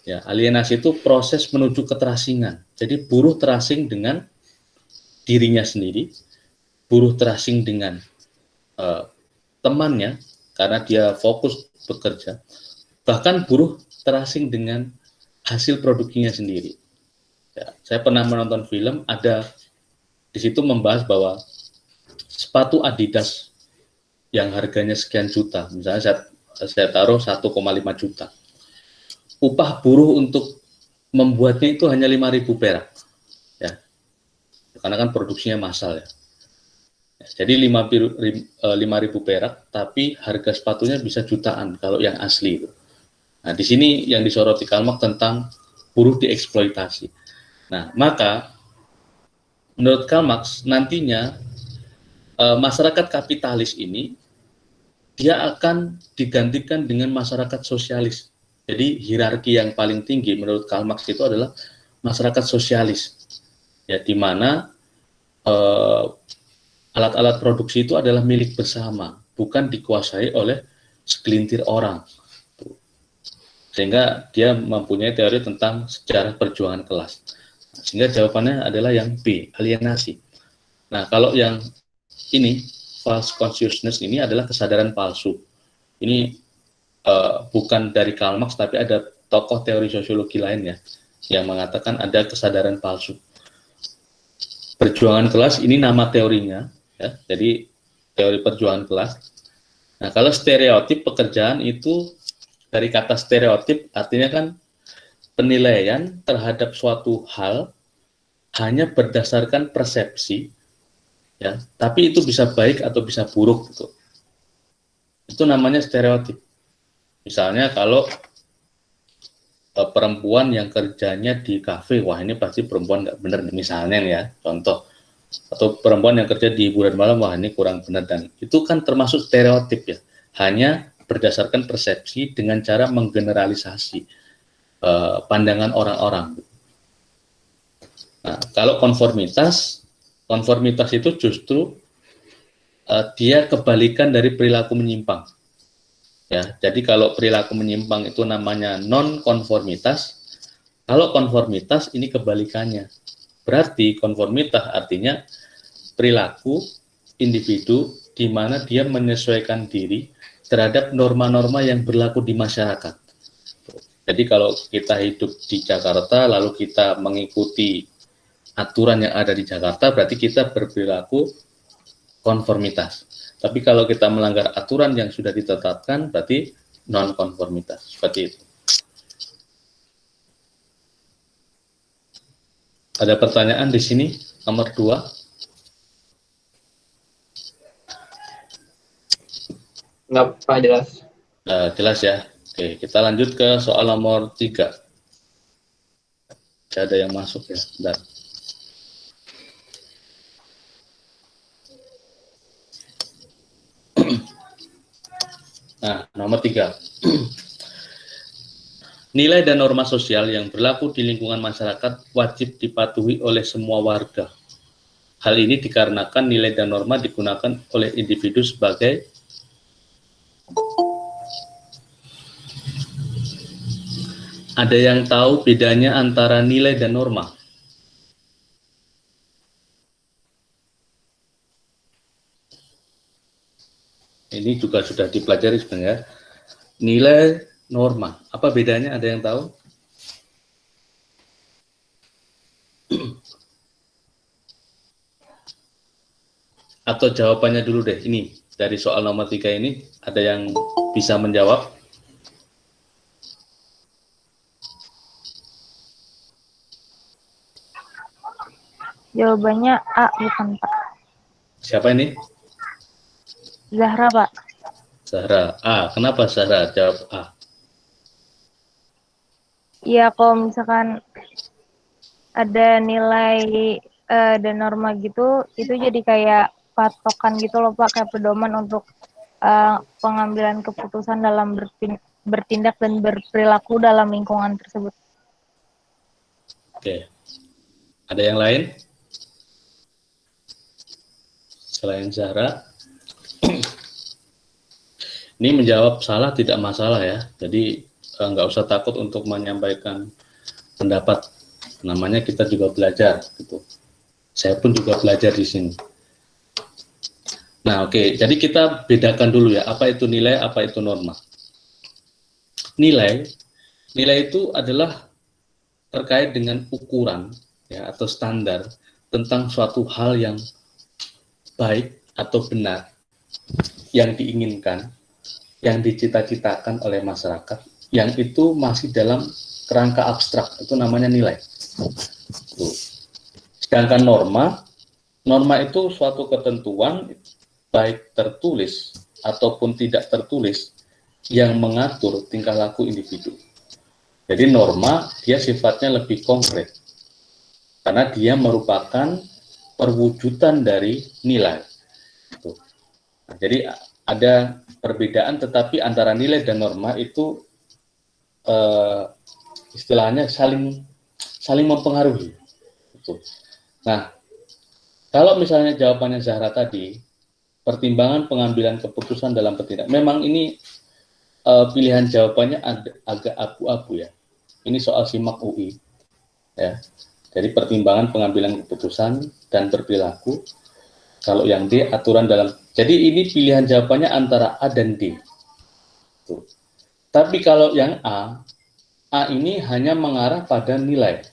Ya, alienasi itu proses menuju keterasingan. Jadi buruh terasing dengan dirinya sendiri, buruh terasing dengan temannya karena dia fokus bekerja, bahkan buruh terasing dengan hasil produksinya sendiri. Ya, saya pernah menonton film, ada di situ membahas bahwa sepatu Adidas yang harganya sekian juta, misalnya saya taruh 1,5 juta. Upah buruh untuk membuatnya itu hanya 5.000 perak. Ya. Karena kan produksinya massal ya. Jadi 5.000 perak, tapi harga sepatunya bisa jutaan kalau yang asli itu. Nah, di sini yang disoroti Karl Marx tentang buruh dieksploitasi. Nah, maka menurut Karl Marx nantinya masyarakat kapitalis ini dia akan digantikan dengan masyarakat sosialis. Jadi hierarki yang paling tinggi menurut Karl Marx itu adalah masyarakat sosialis, ya, di mana alat-alat produksi itu adalah milik bersama, bukan dikuasai oleh segelintir orang. Sehingga dia mempunyai teori tentang sejarah perjuangan kelas. Sehingga jawabannya adalah yang B, alienasi. Nah, kalau yang ini, false consciousness ini adalah kesadaran palsu. Ini bukan dari Karl Marx, tapi ada tokoh teori sosiologi lainnya yang mengatakan ada kesadaran palsu. Perjuangan kelas ini nama teorinya, ya, jadi teori perjuangan kelas. Nah, kalau stereotip pekerjaan itu dari kata stereotip artinya kan penilaian terhadap suatu hal hanya berdasarkan persepsi, ya, tapi itu bisa baik atau bisa buruk gitu. Itu namanya stereotip. Misalnya kalau perempuan yang kerjanya di kafe, wah ini pasti perempuan nggak benar, misalnya ya, contoh. Atau perempuan yang kerja di hiburan malam, wah ini kurang benar, dan itu kan termasuk stereotip ya, hanya berdasarkan persepsi dengan cara menggeneralisasi pandangan orang-orang. Nah, kalau konformitas itu justru dia kebalikan dari perilaku menyimpang. Ya, jadi kalau perilaku menyimpang itu namanya non-konformitas, kalau konformitas ini kebalikannya. Berarti konformitas artinya perilaku individu di mana dia menyesuaikan diri terhadap norma-norma yang berlaku di masyarakat. Jadi kalau kita hidup di Jakarta lalu kita mengikuti aturan yang ada di Jakarta, berarti kita berperilaku konformitas. Tapi kalau kita melanggar aturan yang sudah ditetapkan, berarti non-konformitas. Seperti itu. Ada pertanyaan di sini, nomor 2? Enggak, Pak, jelas. Jelas ya. Oke, kita lanjut ke soal nomor 3. Tidak ada yang masuk ya. Bentar. Nah, nomor 3. Nilai dan norma sosial yang berlaku di lingkungan masyarakat wajib dipatuhi oleh semua warga. Hal ini dikarenakan nilai dan norma digunakan oleh individu sebagai Ada yang tahu bedanya antara nilai dan norma? Ini juga sudah dipelajari sebenarnya. Nilai, norma. Apa bedanya? Ada yang tahu? Atau jawabannya dulu deh. Ini dari soal nomor 3 ini? Ada yang bisa menjawab? Jawabannya A, bukan Pak. Siapa ini? Zahra, Pak. Zahra. A. Kenapa Zahra jawab A? Iya, kalau misalkan ada nilai dan norma gitu, itu jadi kayak patokan gitu loh Pak, kayak pedoman untuk pengambilan keputusan dalam bertindak dan berperilaku dalam lingkungan tersebut. Oke. Ada yang lain? Selain Zahra? Ini menjawab salah tidak masalah ya. Jadi nggak usah takut untuk menyampaikan pendapat. Namanya kita juga belajar gitu. Saya pun juga belajar di sini. Nah, oke. Jadi kita bedakan dulu ya, apa itu nilai, apa itu norma. Nilai itu adalah terkait dengan ukuran ya atau standar tentang suatu hal yang baik atau benar yang diinginkan, yang dicita-citakan oleh masyarakat, yang itu masih dalam kerangka abstrak, itu namanya nilai. Tuh. Sedangkan norma itu suatu ketentuan baik tertulis ataupun tidak tertulis yang mengatur tingkah laku individu. Jadi norma dia sifatnya lebih konkret karena dia merupakan perwujudan dari nilai. Nah, jadi ada perbedaan, tetapi antara nilai dan norma itu istilahnya saling mempengaruhi. Nah, kalau misalnya jawabannya Zahra tadi, pertimbangan pengambilan keputusan dalam bertindak, memang ini pilihan jawabannya agak abu-abu ya. Ini soal SIMAK UI, ya. Jadi pertimbangan pengambilan keputusan dan berperilaku. Kalau yang D aturan dalam. Jadi ini pilihan jawabannya antara A dan D. Tuh. Tapi kalau yang A ini hanya mengarah pada nilai.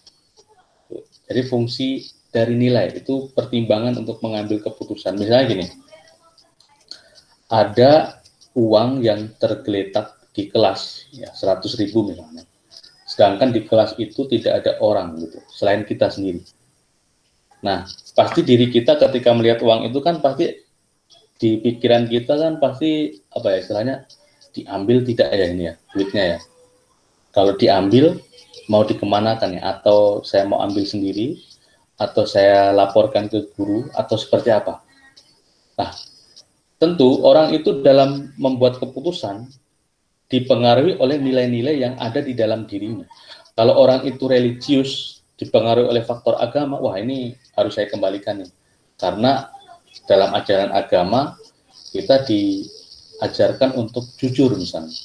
Tuh. Jadi fungsi dari nilai itu pertimbangan untuk mengambil keputusan. Misalnya gini, ada uang yang tergeletak di kelas, ya 100.000 misalnya. Sedangkan di kelas itu tidak ada orang gitu, selain kita sendiri. Nah, pasti diri kita ketika melihat uang itu kan pasti di pikiran kita kan pasti apa ya istilahnya, diambil tidak ya ini ya duitnya ya. Kalau diambil mau dikemanakan ya, atau saya mau ambil sendiri, atau saya laporkan ke guru, atau seperti apa. Nah, tentu orang itu dalam membuat keputusan dipengaruhi oleh nilai-nilai yang ada di dalam dirinya. Kalau orang itu religius, dipengaruhi oleh faktor agama, wah ini harus saya kembalikan nih. Karena dalam ajaran agama, kita diajarkan untuk jujur misalnya.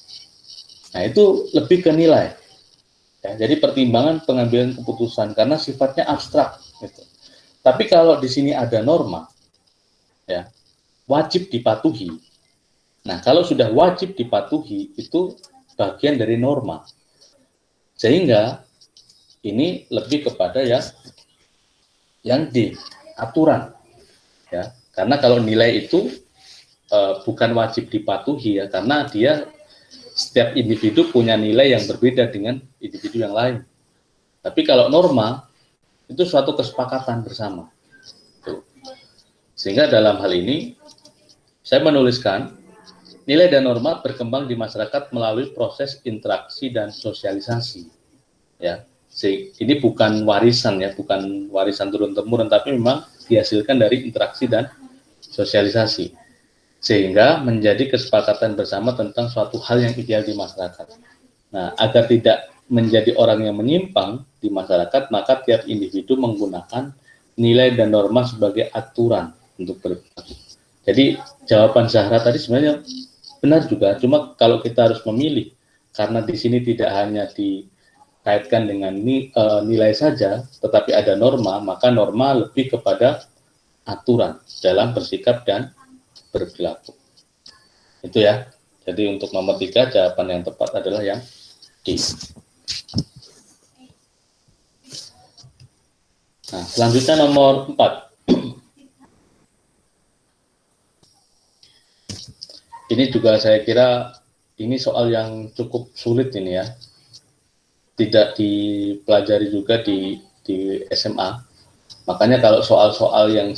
Nah itu lebih ke nilai. Ya, jadi pertimbangan pengambilan keputusan, karena sifatnya abstrak. Gitu. Tapi kalau di sini ada norma, ya wajib dipatuhi. Nah, kalau sudah wajib dipatuhi, itu bagian dari norma. Sehingga ini lebih kepada yang D, aturan. Ya, karena kalau nilai itu bukan wajib dipatuhi ya, karena dia setiap individu punya nilai yang berbeda dengan individu yang lain. Tapi kalau norma itu suatu kesepakatan bersama. Tuh. Sehingga dalam hal ini saya menuliskan nilai dan norma berkembang di masyarakat melalui proses interaksi dan sosialisasi. Ya, ini bukan warisan ya, bukan warisan turun-temurun, tapi memang dihasilkan dari interaksi dan sosialisasi, sehingga menjadi kesepakatan bersama tentang suatu hal yang ideal di masyarakat. Nah, agar tidak menjadi orang yang menyimpang di masyarakat, maka tiap individu menggunakan nilai dan norma sebagai aturan untuk berperilaku. Jadi jawaban Zahra tadi sebenarnya benar juga, cuma kalau kita harus memilih, karena di sini tidak hanya dikaitkan dengan nilai saja, tetapi ada norma, maka norma lebih kepada aturan dalam bersikap dan berperilaku. Itu ya. Jadi untuk nomor 3, jawaban yang tepat adalah yang D. Nah, selanjutnya nomor 4. ini juga saya kira ini soal yang cukup sulit ini ya, tidak dipelajari juga di SMA. Makanya kalau soal-soal yang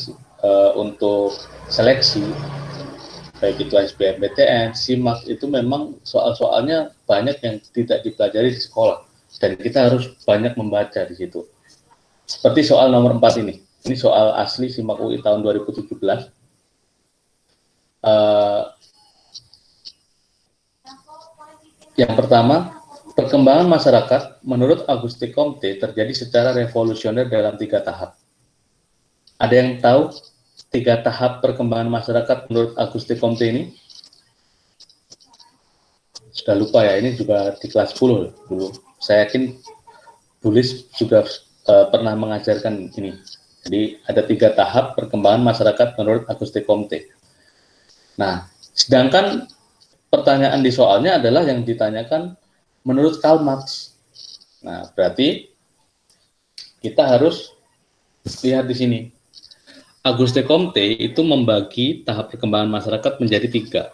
untuk seleksi, baik itu SBMPTN, SIMAK, itu memang soal-soalnya banyak yang tidak dipelajari di sekolah, dan kita harus banyak membaca di situ. Seperti soal nomor 4 ini soal asli SIMAK UI tahun 2017. Yang pertama, perkembangan masyarakat menurut Auguste Comte terjadi secara revolusioner dalam 3 tahap. Ada yang tahu 3 tahap perkembangan masyarakat menurut Auguste Comte ini? Sudah lupa ya, ini juga di kelas 10 dulu. Saya yakin Bulis juga pernah mengajarkan ini. Jadi ada 3 tahap perkembangan masyarakat menurut Auguste Comte. Nah, sedangkan pertanyaan di soalnya adalah yang ditanyakan menurut Karl Marx. Nah, berarti kita harus lihat di sini. Auguste Comte itu membagi tahap perkembangan masyarakat menjadi 3.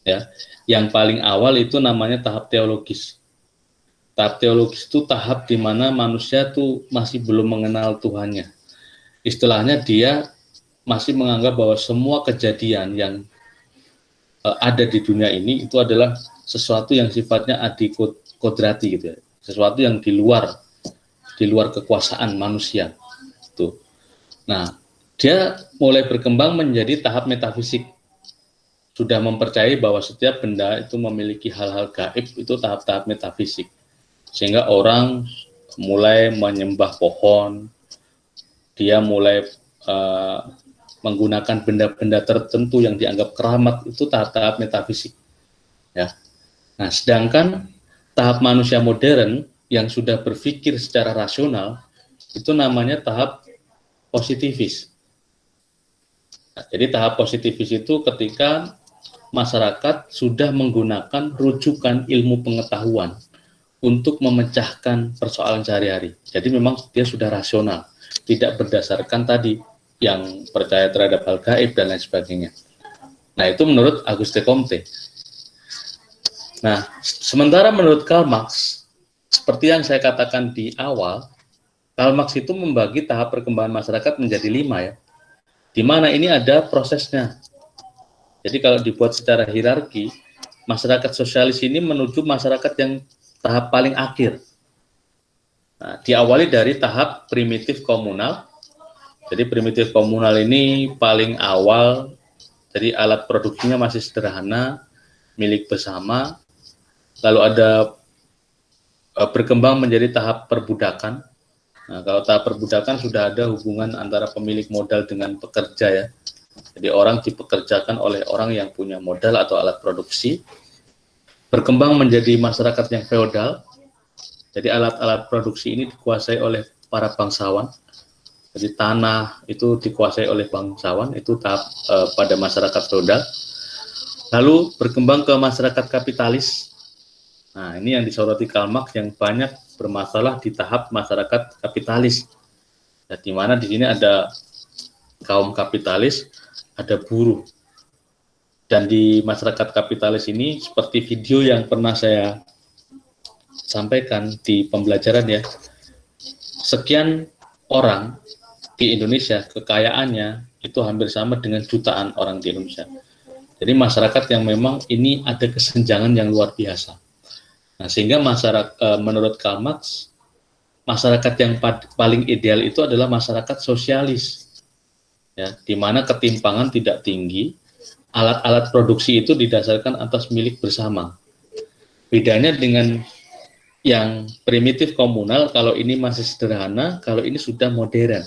Ya, yang paling awal itu namanya tahap teologis. Tahap teologis itu tahap di mana manusia tuh masih belum mengenal Tuhannya. Istilahnya dia masih menganggap bahwa semua kejadian yang ada di dunia ini itu adalah sesuatu yang sifatnya adikodrati gitu ya. Sesuatu yang di luar kekuasaan manusia. Tuh. Nah, dia mulai berkembang menjadi tahap metafisik. Sudah mempercayai bahwa setiap benda itu memiliki hal-hal gaib, itu tahap-tahap metafisik. Sehingga orang mulai menyembah pohon, dia mulai menggunakan benda-benda tertentu yang dianggap keramat, itu tahap-tahap metafisik. Ya. Nah, sedangkan tahap manusia modern yang sudah berpikir secara rasional, itu namanya tahap positivis. Nah, jadi tahap positivis itu ketika masyarakat sudah menggunakan rujukan ilmu pengetahuan untuk memecahkan persoalan sehari-hari. Jadi memang dia sudah rasional, tidak berdasarkan tadi yang percaya terhadap hal gaib dan lain sebagainya. Nah, itu menurut Auguste Comte. Nah, sementara menurut Karl Marx, seperti yang saya katakan di awal, Karl Marx itu membagi tahap perkembangan masyarakat menjadi 5 ya, di mana ini ada prosesnya. Jadi kalau dibuat secara hierarki, masyarakat sosialis ini menuju masyarakat yang tahap paling akhir. Nah, diawali dari tahap primitif komunal. Jadi primitif komunal ini paling awal, jadi alat produksinya masih sederhana, milik bersama. Lalu ada berkembang menjadi tahap perbudakan. Nah, kalau tahap perbudakan sudah ada hubungan antara pemilik modal dengan pekerja ya. Jadi orang dipekerjakan oleh orang yang punya modal atau alat produksi. Berkembang menjadi masyarakat yang feodal. Jadi alat-alat produksi ini dikuasai oleh para bangsawan. Jadi tanah itu dikuasai oleh bangsawan, itu tahap pada masyarakat feodal. Lalu berkembang ke masyarakat kapitalis. Nah, ini yang disoroti Karl Marx yang banyak bermasalah di tahap masyarakat kapitalis. Nah, di mana di sini ada kaum kapitalis, ada buruh. Dan di masyarakat kapitalis ini, seperti video yang pernah saya sampaikan di pembelajaran ya, sekian orang di Indonesia, kekayaannya itu hampir sama dengan jutaan orang di Indonesia. Jadi masyarakat yang memang ini ada kesenjangan yang luar biasa. Nah, sehingga masyarakat, menurut Karl Marx, masyarakat yang paling ideal itu adalah masyarakat sosialis, ya, di mana ketimpangan tidak tinggi, alat-alat produksi itu didasarkan atas milik bersama. Bedanya dengan yang primitif komunal, kalau ini masih sederhana, kalau ini sudah modern.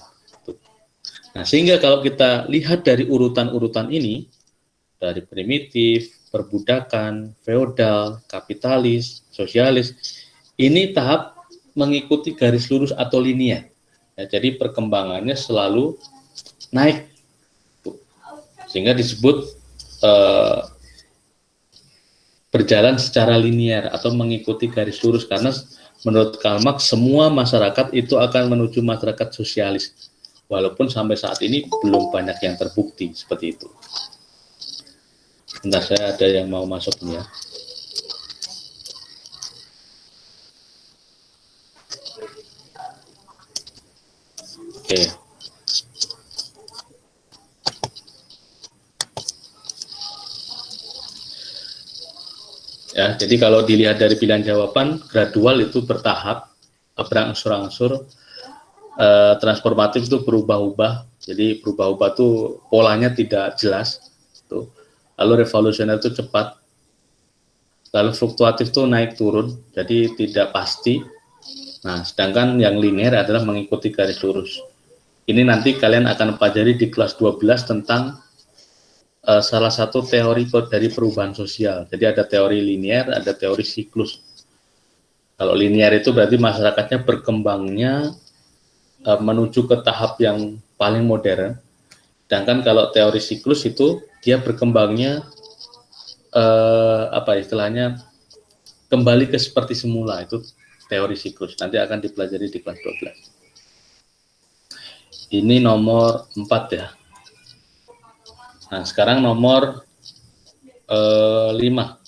Nah, sehingga kalau kita lihat dari urutan-urutan ini, dari primitif, perbudakan, feodal, kapitalis, sosialis, ini tahap mengikuti garis lurus atau linear. Ya, jadi perkembangannya selalu naik. Sehingga disebut berjalan secara linear atau mengikuti garis lurus, karena menurut Karl Marx semua masyarakat itu akan menuju masyarakat sosialis, walaupun sampai saat ini belum banyak yang terbukti seperti itu. Bentar, saya ada yang mau masuk nih ya. Oke. Ya, jadi kalau dilihat dari pilihan jawaban, gradual itu bertahap, berangsur-angsur, transformatif itu berubah-ubah. Jadi berubah-ubah itu polanya tidak jelas. Tuh. Lalu revolusioner itu cepat. Lalu fluktuatif itu naik turun, jadi tidak pasti. Nah, sedangkan yang linear adalah mengikuti garis lurus. Ini nanti kalian akan pelajari di kelas 12 tentang salah satu teori dari perubahan sosial. Jadi ada teori linear, ada teori siklus. Kalau linear itu berarti masyarakatnya berkembangnya menuju ke tahap yang paling modern. Sedangkan kalau teori siklus itu dia berkembangnya apa istilahnya kembali ke seperti semula, itu teori siklus. Nanti akan dipelajari di kelas 12. Ini nomor 4 ya. Nah, sekarang nomor 5.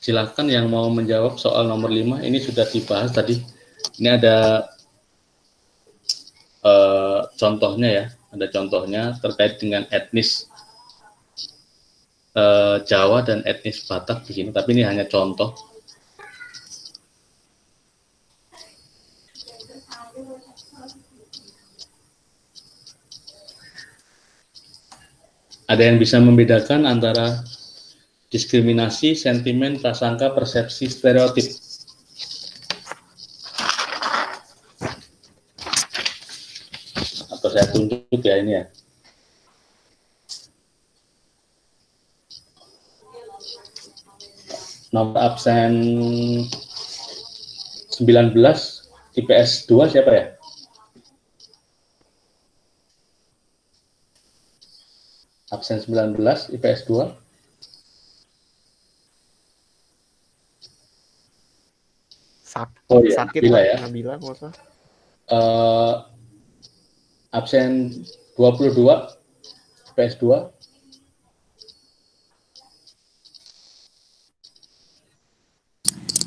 Silakan yang mau menjawab soal nomor 5. Ini sudah dibahas tadi. Ini ada contohnya ya. Ada contohnya terkait dengan etnis Jawa dan etnis Batak di sini. Tapi ini hanya contoh. Ada yang bisa membedakan antara diskriminasi, sentimen, prasangka, persepsi, stereotip? Atau saya tunjuk ya ini ya. Nomor absen 19, IPS 2 siapa ya? Absen 19, IPS 2. Oh iya, sakit Nabila ya. Nabila nggak usah. Absen 22, IPS 2.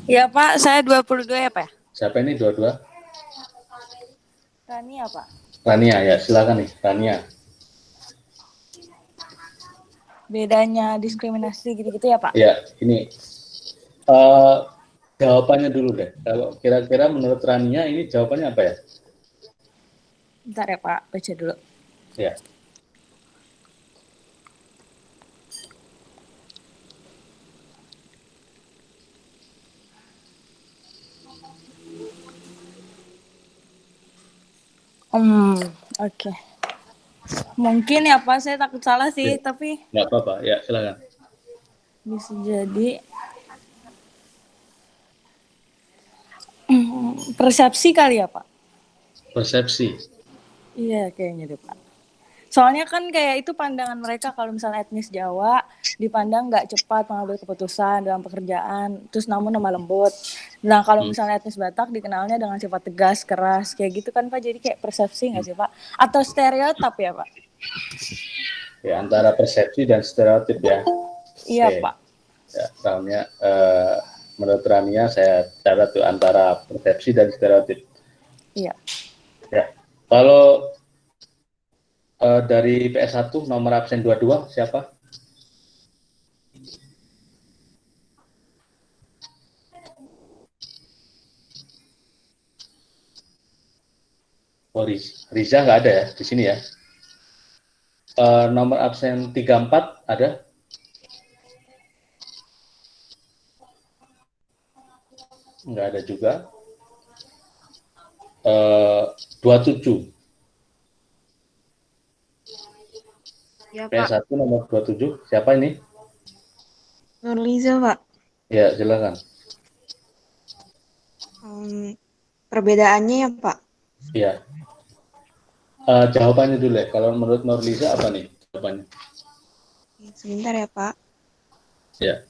Ya Pak, saya 22 ya Pak. Siapa ini 22? Rania Pak. Rania ya, silakan nih, Rania. Bedanya diskriminasi gitu-gitu ya Pak? Ya, ini jawabannya dulu deh. Kalau kira-kira menurut Rania ini jawabannya apa ya? Bentar ya Pak, baca dulu. Ya. Oke. Mungkin ya Pak, saya takut salah sih, Ya. tapi Nggak apa-apa, ya silakan. bisa jadi persepsi kali ya Pak? Persepsi. Iya kayaknya deh Pak. Soalnya kan kayak itu pandangan mereka kalau misalnya etnis Jawa dipandang nggak cepat mengambil keputusan dalam pekerjaan, terus namun lemah lembut. Nah kalau misalnya etnis Batak dikenalnya dengan sifat tegas, keras, kayak gitu kan Pak. Jadi kayak persepsi nggak sih Pak? Atau stereotip ya Pak? Ya, antara persepsi dan stereotip ya. Iya Oke. Pak. Ya, soalnya menurut Rania saya catat tuh antara persepsi dan stereotip. Iya. Ya. Kalau dari PS1 nomor absen 22 siapa? Oh, Riza nggak ada ya di sini ya. Nomor absen 34 ada? Nggak ada juga. 27. Ya, Pak. PS1 nomor 27. Siapa ini? Nurliza, Pak. Ya, silakan. Perbedaannya ya, Pak? Iya. Jawabannya dulu ya. Kalau menurut Nurliza apa nih jawabannya? Sebentar ya, Pak. Ya.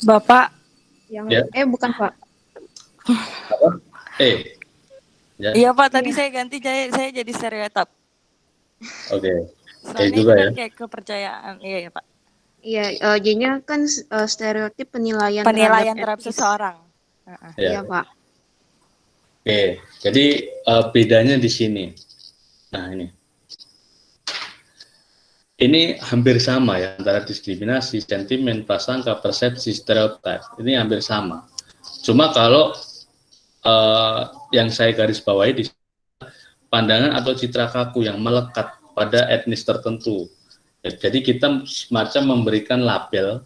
Bapak, Yang Ya. bukan Pak. Apa? Ya. iya Pak, tadi saya ganti saya jadi stereotip. Oke. Soalnya juga itu kan ya. kayak kepercayaan. Iya ya Pak. Iya, jadinya kan stereotip penilaian Penilaian terhadap terhadap etnis. seseorang. Iya, Ya. Pak. Oke. Jadi bedanya di sini. Nah, ini hampir sama ya antara diskriminasi, sentimen, prasangka, persepsi, stereotip. Ini hampir sama. Cuma kalau yang saya garis bawahi di pandangan atau citra kaku yang melekat pada etnis tertentu. Jadi kita semacam memberikan label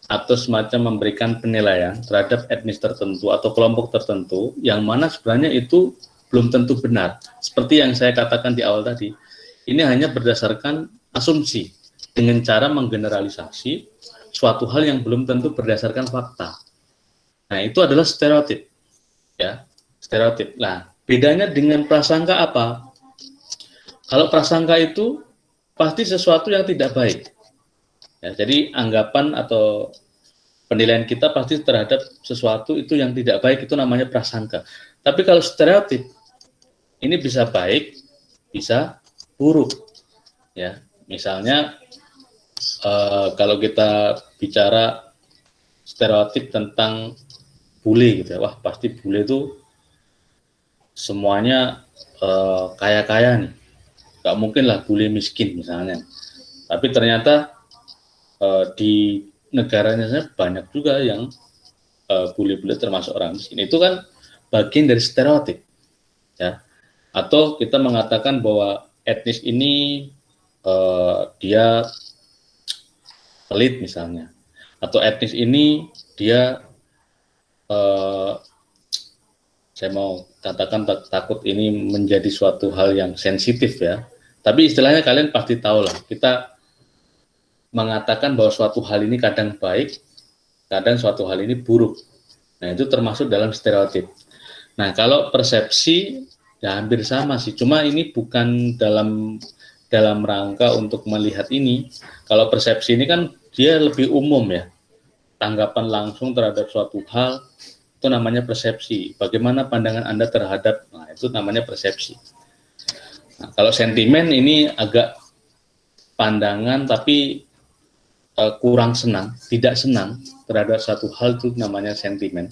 atau semacam memberikan penilaian terhadap etnis tertentu atau kelompok tertentu yang mana sebenarnya itu belum tentu benar. Seperti yang saya katakan di awal tadi, ini hanya berdasarkan asumsi dengan cara menggeneralisasi suatu hal yang belum tentu berdasarkan fakta. Nah, itu adalah stereotip. Ya, stereotip. Nah, bedanya dengan prasangka apa? Kalau prasangka itu pasti sesuatu yang tidak baik. Ya, jadi anggapan atau penilaian kita pasti terhadap sesuatu itu yang tidak baik, itu namanya prasangka. Tapi kalau stereotip, ini bisa baik, bisa buruk. Ya, misalnya kalau kita bicara stereotip tentang bule gitu ya, wah pasti bule itu semuanya kaya-kaya nih. Gak mungkin lah bule miskin misalnya. Tapi ternyata di negaranya banyak juga yang bule-bule termasuk orang miskin. Itu kan bagian dari stereotip, ya. Atau kita mengatakan bahwa etnis ini dia pelit misalnya, atau etnis ini dia saya mau katakan takut ini menjadi suatu hal yang sensitif ya. Tapi istilahnya kalian pasti tahu lah, kita mengatakan bahwa suatu hal ini kadang baik, kadang suatu hal ini buruk. Nah, itu termasuk dalam stereotip. Nah, kalau persepsi ya hampir sama sih, cuma ini bukan dalam rangka untuk melihat ini. Kalau persepsi ini kan dia lebih umum ya, tanggapan langsung terhadap suatu hal, itu namanya persepsi. Bagaimana pandangan Anda terhadap, nah itu namanya persepsi. Nah, kalau sentimen ini agak pandangan tapi kurang senang, tidak senang terhadap satu hal, itu namanya sentimen.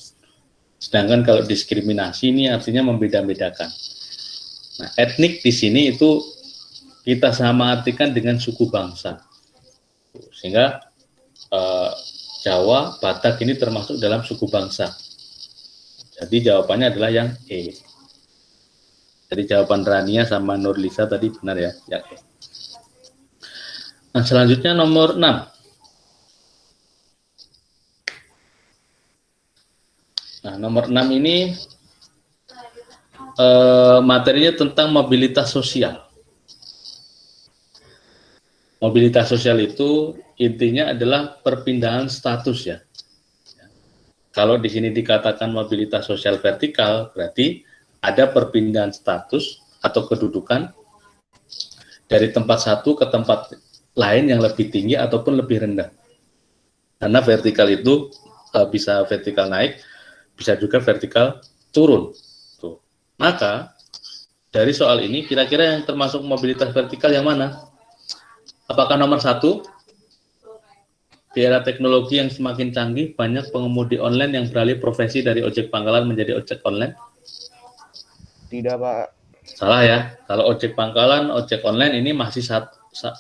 Sedangkan kalau diskriminasi ini artinya membeda-bedakan. Nah, etnik di sini itu kita sama artikan dengan suku bangsa. Sehingga Jawa, Batak ini termasuk dalam suku bangsa. Jadi jawabannya adalah yang E. Jadi jawaban Rania sama Nurlisa tadi benar ya, yang E. Nah, selanjutnya nomor 6. Nah, nomor 6 ini materinya tentang mobilitas sosial. Mobilitas sosial itu intinya adalah perpindahan status ya. Kalau di sini dikatakan mobilitas sosial vertikal, berarti ada perpindahan status atau kedudukan dari tempat satu ke tempat lain yang lebih tinggi ataupun lebih rendah. Karena vertikal itu bisa vertikal naik, bisa juga vertikal turun. Tuh. Maka dari soal ini kira-kira yang termasuk mobilitas vertikal yang mana? Apakah nomor 1? Di era teknologi yang semakin canggih, banyak pengemudi online yang beralih profesi dari ojek pangkalan menjadi ojek online? Tidak, Pak. Salah ya. Kalau ojek pangkalan, ojek online ini masih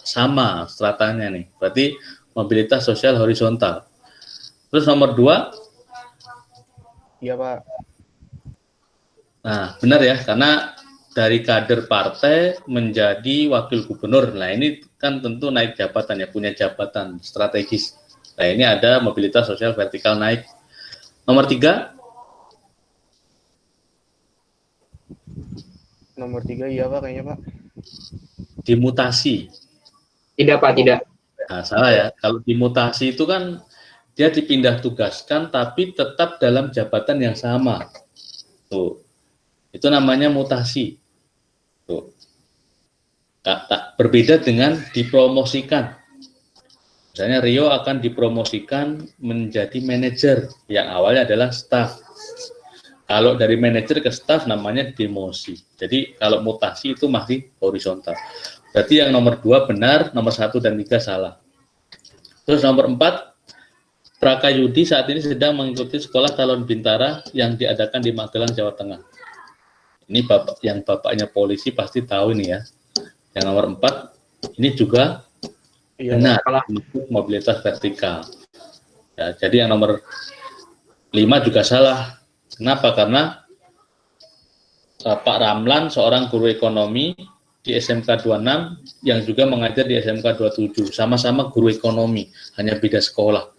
sama stratanya nih. Berarti mobilitas sosial horizontal. Terus nomor 2? Iya, Pak. Nah, benar ya, karena dari kader partai menjadi wakil gubernur. Nah, ini kan tentu naik jabatan ya, punya jabatan strategis. Nah, ini ada mobilitas sosial vertikal naik. Nomor 3? Nomor 3 iya, Pak, kayaknya, Pak. Dimutasi. Tidak, Pak, tidak. Nah, salah ya. Kalau dimutasi itu kan dia dipindah tugaskan tapi tetap dalam jabatan yang sama. Tuh. Itu namanya mutasi. Tuh. Berbeda dengan dipromosikan. Misalnya Rio akan dipromosikan menjadi manajer, yang awalnya adalah staff. Kalau dari manajer ke staff namanya demosi. Jadi kalau mutasi itu masih horizontal. Berarti yang nomor 2 benar, nomor 1 dan 3 salah. Terus nomor 4, Prakayudi saat ini sedang mengikuti sekolah calon bintara yang diadakan di Magelang, Jawa Tengah. Ini yang bapaknya polisi pasti tahu ini ya. Yang nomor 4, ini juga benar, mobilitas vertikal. Ya, jadi yang nomor 5 juga salah. Kenapa? Karena Pak Ramlan seorang guru ekonomi di SMK 26 yang juga mengajar di SMK 27, sama-sama guru ekonomi, hanya beda sekolah.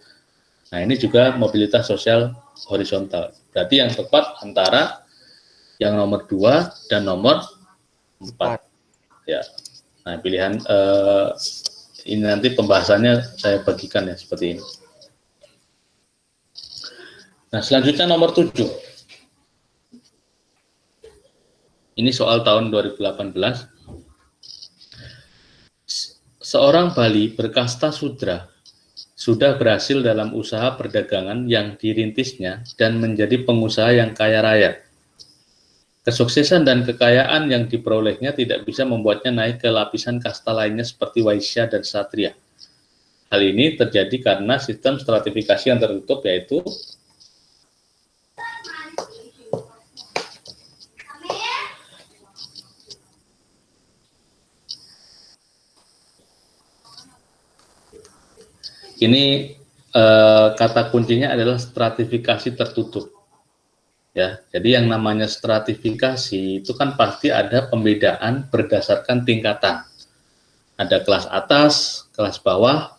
Nah, ini juga mobilitas sosial horizontal. Berarti yang tepat antara yang nomor 2 dan nomor 4. Ya. Nah, pilihan ini nanti pembahasannya saya bagikan ya seperti ini. Nah, selanjutnya nomor 7. Ini soal tahun 2018. Seorang Bali berkasta sudra sudah berhasil dalam usaha perdagangan yang dirintisnya dan menjadi pengusaha yang kaya raya. Kesuksesan dan kekayaan yang diperolehnya tidak bisa membuatnya naik ke lapisan kasta lainnya seperti Waisya dan Satria. Hal ini terjadi karena sistem stratifikasi yang tertutup, yaitu ini kata kuncinya adalah stratifikasi tertutup. Ya, jadi yang namanya stratifikasi itu kan pasti ada pembedaan berdasarkan tingkatan. Ada kelas atas, kelas bawah,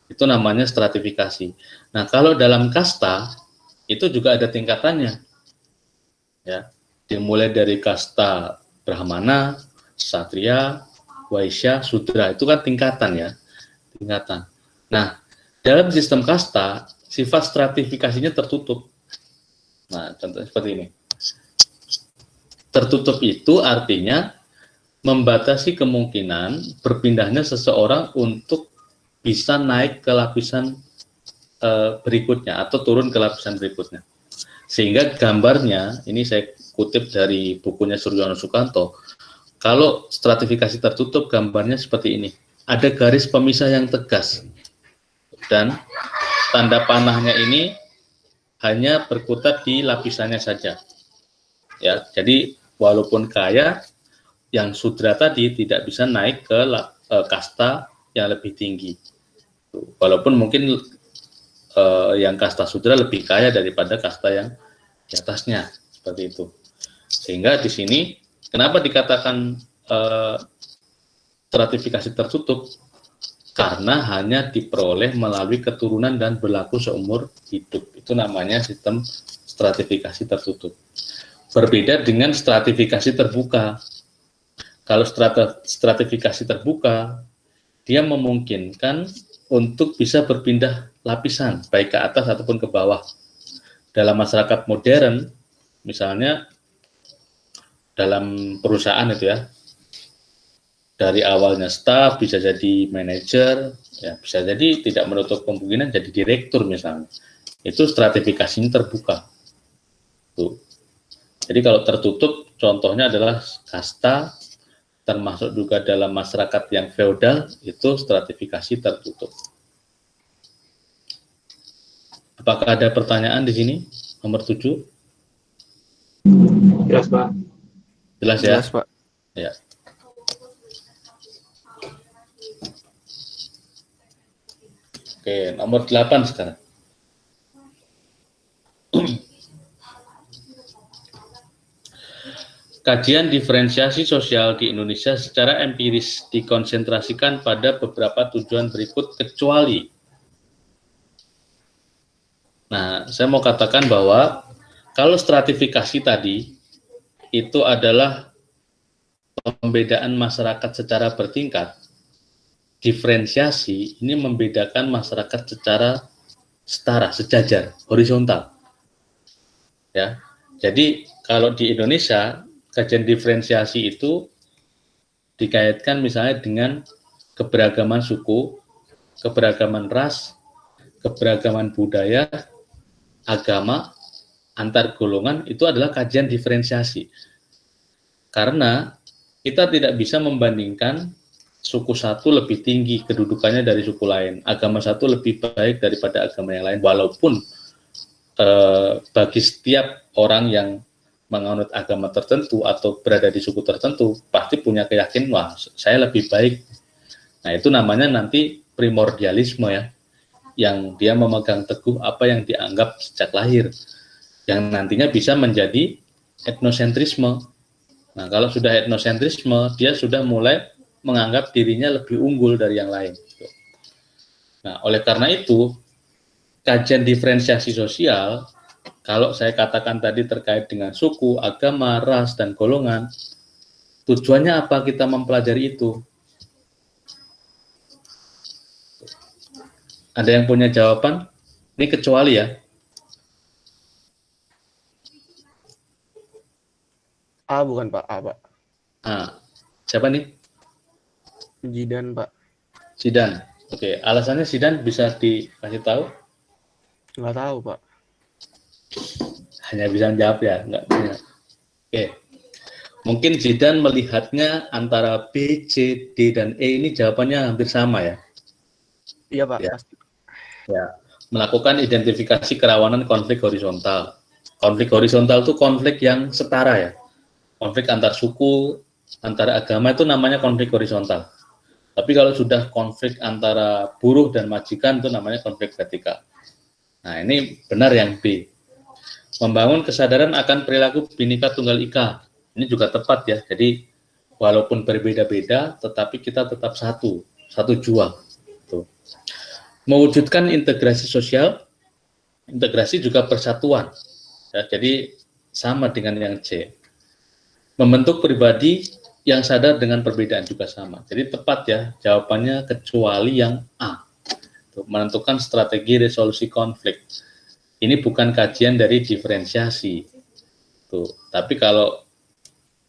itu namanya stratifikasi. Nah, kalau dalam kasta itu juga ada tingkatannya. Ya, dimulai dari kasta Brahmana, Satria, Waisya, Sudra, itu kan tingkatan ya, tingkatan. Nah, dalam sistem kasta, sifat stratifikasinya tertutup. Nah, contohnya seperti ini. Tertutup itu artinya membatasi kemungkinan berpindahnya seseorang untuk bisa naik ke lapisan berikutnya atau turun ke lapisan berikutnya. Sehingga gambarnya, ini saya kutip dari bukunya Suryono Sukanto, kalau stratifikasi tertutup gambarnya seperti ini. Ada garis pemisah yang tegas. Dan tanda panahnya ini hanya berkutat di lapisannya saja. Ya, jadi walaupun kaya, yang sudra tadi tidak bisa naik ke kasta yang lebih tinggi. Walaupun mungkin yang kasta sudra lebih kaya daripada kasta yang di atasnya, seperti itu. Sehingga di sini kenapa dikatakan stratifikasi tertutup? Karena hanya diperoleh melalui keturunan dan berlaku seumur hidup. Itu namanya sistem stratifikasi tertutup. Berbeda dengan stratifikasi terbuka. Kalau stratifikasi terbuka, dia memungkinkan untuk bisa berpindah lapisan, baik ke atas ataupun ke bawah. Dalam masyarakat modern, misalnya dalam perusahaan itu ya, dari awalnya staff bisa jadi manajer, ya bisa jadi tidak menutup kemungkinan jadi direktur misalnya. Itu stratifikasinya terbuka. Tuh. Jadi kalau tertutup, contohnya adalah kasta, termasuk juga dalam masyarakat yang feodal, itu stratifikasi tertutup. Apakah ada pertanyaan di sini? Nomor 7? Jelas, Pak. Jelas ya? Jelas, Pak. Ya. Oke, nomor 8 sekarang. Kajian diferensiasi sosial di Indonesia secara empiris dikonsentrasikan pada beberapa tujuan berikut kecuali. Nah, saya mau katakan bahwa kalau stratifikasi tadi itu adalah pembedaan masyarakat secara bertingkat, diferensiasi ini membedakan masyarakat secara setara, sejajar, horizontal. Ya. Jadi kalau di Indonesia kajian diferensiasi itu dikaitkan misalnya dengan keberagaman suku, keberagaman ras, keberagaman budaya, agama, antar golongan itu adalah kajian diferensiasi. Karena kita tidak bisa membandingkan suku satu lebih tinggi kedudukannya dari suku lain, agama satu lebih baik daripada agama yang lain, walaupun bagi setiap orang yang menganut agama tertentu atau berada di suku tertentu pasti punya keyakinan, wah saya lebih baik. Nah itu namanya nanti primordialisme ya, yang dia memegang teguh apa yang dianggap sejak lahir, yang nantinya bisa menjadi etnosentrisme. Nah kalau sudah etnosentrisme, dia sudah mulai menganggap dirinya lebih unggul dari yang lain. Nah oleh karena itu, kajian diferensiasi sosial, kalau saya katakan tadi terkait dengan suku, agama, ras, dan golongan, tujuannya apa kita mempelajari itu? Ada yang punya jawaban? Ini kecuali ya. A bukan Pak, A Pak. Siapa nih? Zidan Pak. Zidan. Oke, alasannya Zidan bisa dikasih tahu? Nggak tahu Pak. Hanya bisa jawab ya, nggak punya. Oke. Mungkin Zidan melihatnya antara B, C, D, dan E ini jawabannya hampir sama ya? Iya Pak, Ya. pasti. Ya, melakukan identifikasi kerawanan konflik horizontal. Konflik horizontal itu konflik yang setara ya. Konflik antar suku, antar agama itu namanya konflik horizontal. Tapi kalau sudah konflik antara buruh dan majikan itu namanya konflik vertikal. Nah ini benar yang B. Membangun kesadaran akan perilaku Bhinneka Tunggal Ika. Ini juga tepat ya. Jadi walaupun berbeda-beda, tetapi kita tetap satu jua. Tuh. Mewujudkan integrasi sosial, integrasi juga persatuan. Ya, jadi sama dengan yang C. Membentuk pribadi yang sadar dengan perbedaan juga sama. Jadi tepat ya jawabannya kecuali yang A. Tuh, menentukan strategi resolusi konflik. Ini bukan kajian dari diferensiasi. Tuh, tapi kalau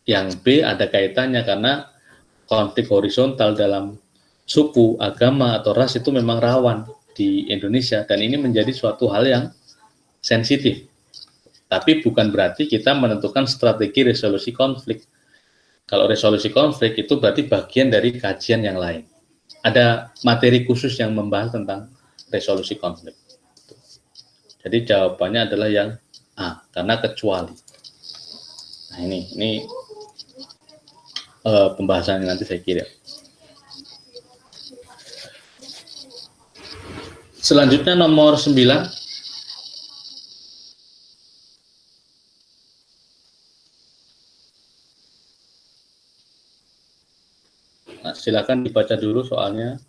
yang B ada kaitannya karena konflik horizontal dalam suku, agama, atau ras itu memang rawan di Indonesia dan ini menjadi suatu hal yang sensitif. Tapi bukan berarti kita menentukan strategi resolusi konflik. Kalau resolusi konflik itu berarti bagian dari kajian yang lain. Ada materi khusus yang membahas tentang resolusi konflik. Jadi jawabannya adalah yang A, karena kecuali. Nah ini pembahasannya nanti saya kira. Selanjutnya nomor 9. Nah, silakan dibaca dulu soalnya.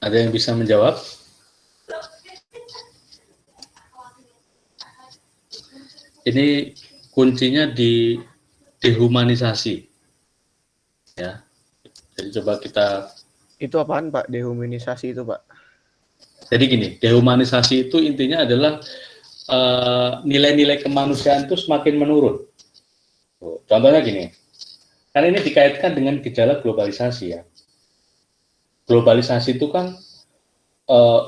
Ada yang bisa menjawab? Ini kuncinya di dehumanisasi. Ya. Jadi coba kita. Itu apaan Pak? Dehumanisasi itu Pak? Jadi gini, dehumanisasi itu intinya adalah nilai-nilai kemanusiaan itu semakin menurun. Contohnya gini, kan ini dikaitkan dengan gejala globalisasi ya. Globalisasi itu kan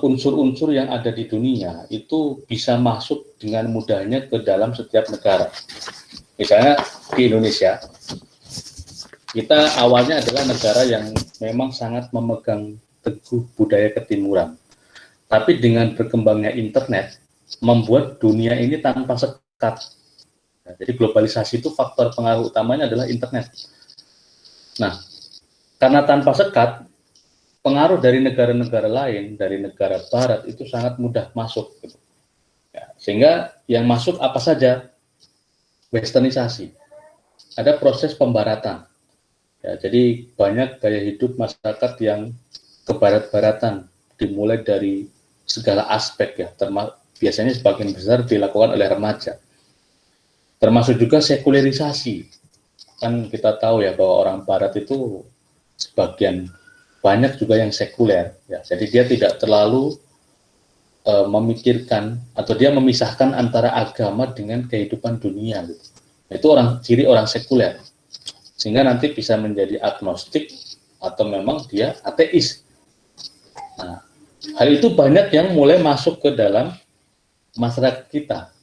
unsur-unsur yang ada di dunia itu bisa masuk dengan mudahnya ke dalam setiap negara. Misalnya di Indonesia, kita awalnya adalah negara yang memang sangat memegang teguh budaya ketimuran. Tapi dengan berkembangnya internet, membuat dunia ini tanpa sekat. Nah, jadi globalisasi itu faktor pengaruh utamanya adalah internet. Nah, karena tanpa sekat, pengaruh dari negara-negara lain, dari negara barat itu sangat mudah masuk. Gitu. Ya, sehingga yang masuk apa saja? Westernisasi. Ada proses pembaratan. Ya, jadi banyak gaya hidup masyarakat yang kebarat-baratan, dimulai dari segala aspek ya, termasuk biasanya sebagian besar dilakukan oleh remaja. Termasuk juga sekularisasi. Kan kita tahu ya bahwa orang Barat itu sebagian banyak juga yang sekuler. Ya. Jadi dia tidak terlalu memikirkan atau dia memisahkan antara agama dengan kehidupan dunia. Gitu. Itu ciri orang sekuler. Sehingga nanti bisa menjadi agnostik atau memang dia ateis. Nah, hal itu banyak yang mulai masuk ke dalam masyarakat kita.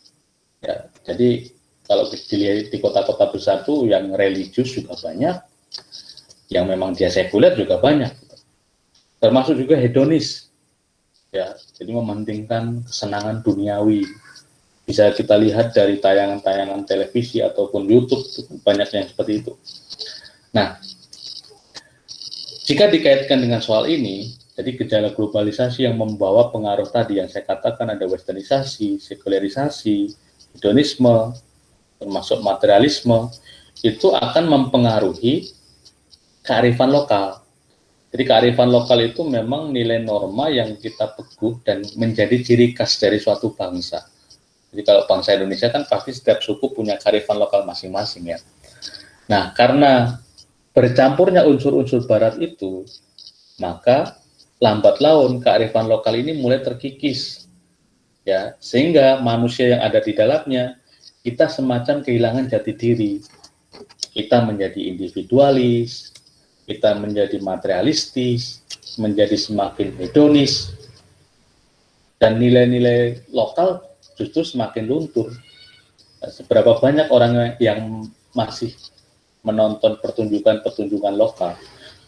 Ya, jadi kalau dilihat di kota-kota besar tuh yang religius juga banyak, yang memang dia sekuler juga banyak. Termasuk juga hedonis. Ya, jadi mementingkan kesenangan duniawi. Bisa kita lihat dari tayangan-tayangan televisi ataupun YouTube, banyak yang seperti itu. Nah, jika dikaitkan dengan soal ini, jadi gejala globalisasi yang membawa pengaruh tadi yang saya katakan ada westernisasi, sekularisasi, hedonisme, termasuk materialisme, itu akan mempengaruhi kearifan lokal. Jadi kearifan lokal itu memang nilai norma yang kita peguh dan menjadi ciri khas dari suatu bangsa. Jadi kalau bangsa Indonesia kan pasti setiap suku punya kearifan lokal masing-masing ya. Nah, karena bercampurnya unsur-unsur barat itu, maka lambat laun kearifan lokal ini mulai terkikis. Ya, sehingga manusia yang ada di dalamnya kita semacam kehilangan jati diri. Kita menjadi individualis, kita menjadi materialistis, menjadi semakin hedonis, dan nilai-nilai lokal justru semakin luntur. Seberapa banyak orang yang masih menonton pertunjukan-pertunjukan lokal,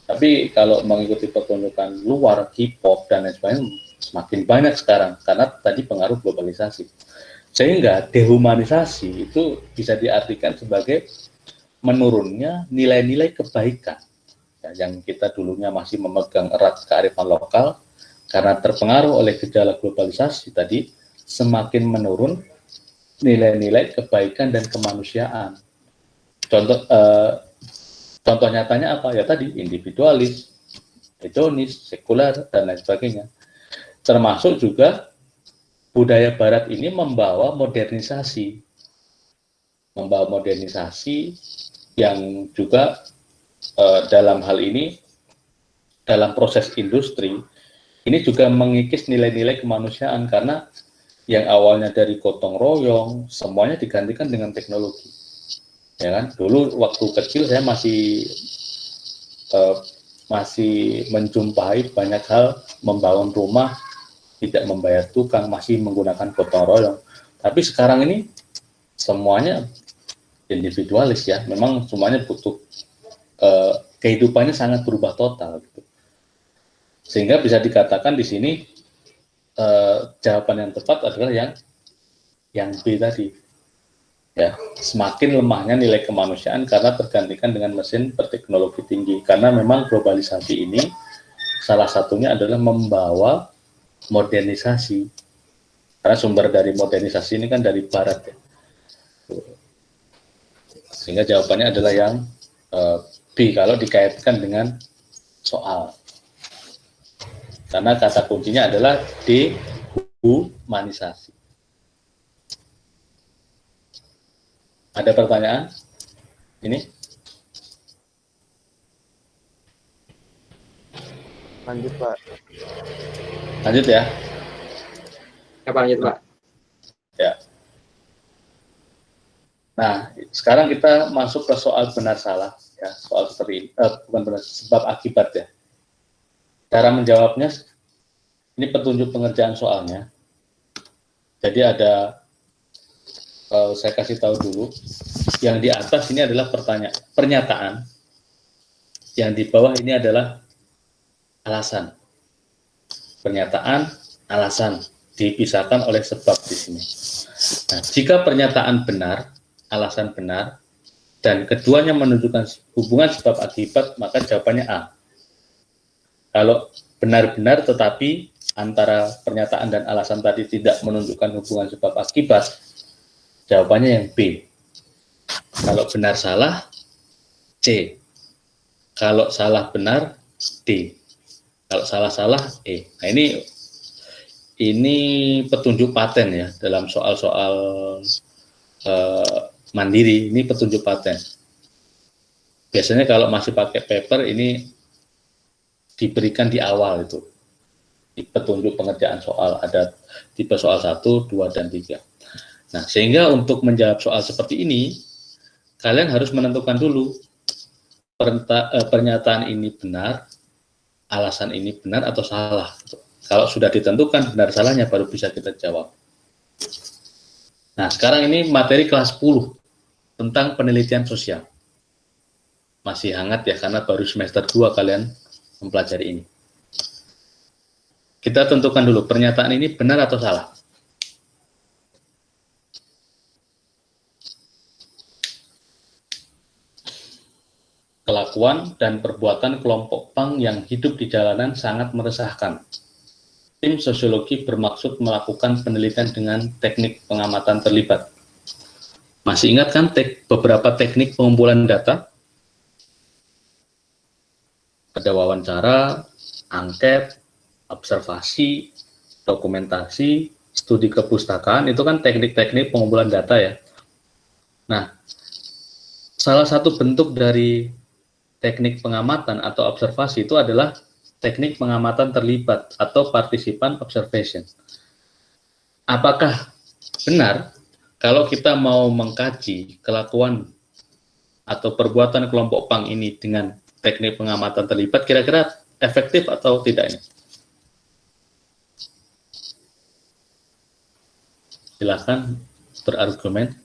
tapi kalau mengikuti pertunjukan luar, hip-hop, dan lain sebagainya, semakin banyak sekarang, karena tadi pengaruh globalisasi. Sehingga dehumanisasi itu bisa diartikan sebagai menurunnya nilai-nilai kebaikan. Ya, yang kita dulunya masih memegang erat kearifan lokal, karena terpengaruh oleh gejala globalisasi tadi, semakin menurun nilai-nilai kebaikan dan kemanusiaan. Contoh nyatanya apa? Ya tadi, individualis, hedonis, sekuler, dan lain sebagainya. Termasuk juga budaya barat ini membawa modernisasi. Membawa modernisasi yang juga dalam hal ini, dalam proses industri, ini juga mengikis nilai-nilai kemanusiaan, karena yang awalnya dari gotong royong, semuanya digantikan dengan teknologi. Ya kan? Dulu waktu kecil saya masih menjumpai banyak hal, membangun rumah, tidak membayar tukang, masih menggunakan gotong royong. Tapi sekarang ini semuanya individualis ya, memang semuanya butuh kehidupannya sangat berubah total gitu. Sehingga bisa dikatakan di sini jawaban yang tepat adalah yang B tadi. Ya, semakin lemahnya nilai kemanusiaan karena tergantikan dengan mesin berteknologi tinggi. Karena memang globalisasi ini salah satunya adalah membawa modernisasi. Karena sumber dari modernisasi ini kan dari barat ya. Sehingga jawabannya adalah yang B kalau dikaitkan dengan soal. Karena kata kuncinya adalah dehumanisasi. Ada pertanyaan? Ini? Lanjut, Pak. Lanjut ya. Apa lanjut, Pak? Ya. Nah, sekarang kita masuk ke soal benar salah ya, soal seperti ini. Bukan benar, sebab akibat ya. Cara menjawabnya ini petunjuk pengerjaan soalnya. Jadi ada saya kasih tahu dulu, yang di atas ini adalah pernyataan, yang di bawah ini adalah alasan. Pernyataan, alasan dipisahkan oleh sebab di sini. Nah, jika pernyataan benar, alasan benar, dan keduanya menunjukkan hubungan sebab akibat, maka jawabannya A. Kalau benar-benar tetapi antara pernyataan dan alasan tadi tidak menunjukkan hubungan sebab akibat, jawabannya yang B. Kalau benar salah, C. Kalau salah benar, D. Kalau salah-salah, E. Nah, ini ini petunjuk paten ya dalam soal-soal mandiri, ini petunjuk paten. Biasanya kalau masih pakai paper ini diberikan di awal itu. Di petunjuk pengerjaan soal ada tipe soal 1, 2, dan 3. Nah, sehingga untuk menjawab soal seperti ini, kalian harus menentukan dulu pernyataan ini benar, alasan ini benar atau salah. Kalau sudah ditentukan benar salahnya baru bisa kita jawab. Nah, sekarang ini materi kelas 10 tentang penelitian sosial. Masih hangat ya, karena baru semester 2 kalian mempelajari ini. Kita tentukan dulu, pernyataan ini benar atau salah. Kelakuan dan perbuatan kelompok punk yang hidup di jalanan sangat meresahkan. Tim sosiologi bermaksud melakukan penelitian dengan teknik pengamatan terlibat. Masih ingat kan beberapa teknik pengumpulan data? Ada wawancara, angket, observasi, dokumentasi, studi kepustakaan, itu kan teknik-teknik pengumpulan data ya. Nah, salah satu bentuk dari teknik pengamatan atau observasi itu adalah teknik pengamatan terlibat atau participant observation. Apakah benar kalau kita mau mengkaji kelakuan atau perbuatan kelompok punk ini dengan teknik pengamatan terlibat, kira-kira efektif atau tidak ini? Silakan berargumen.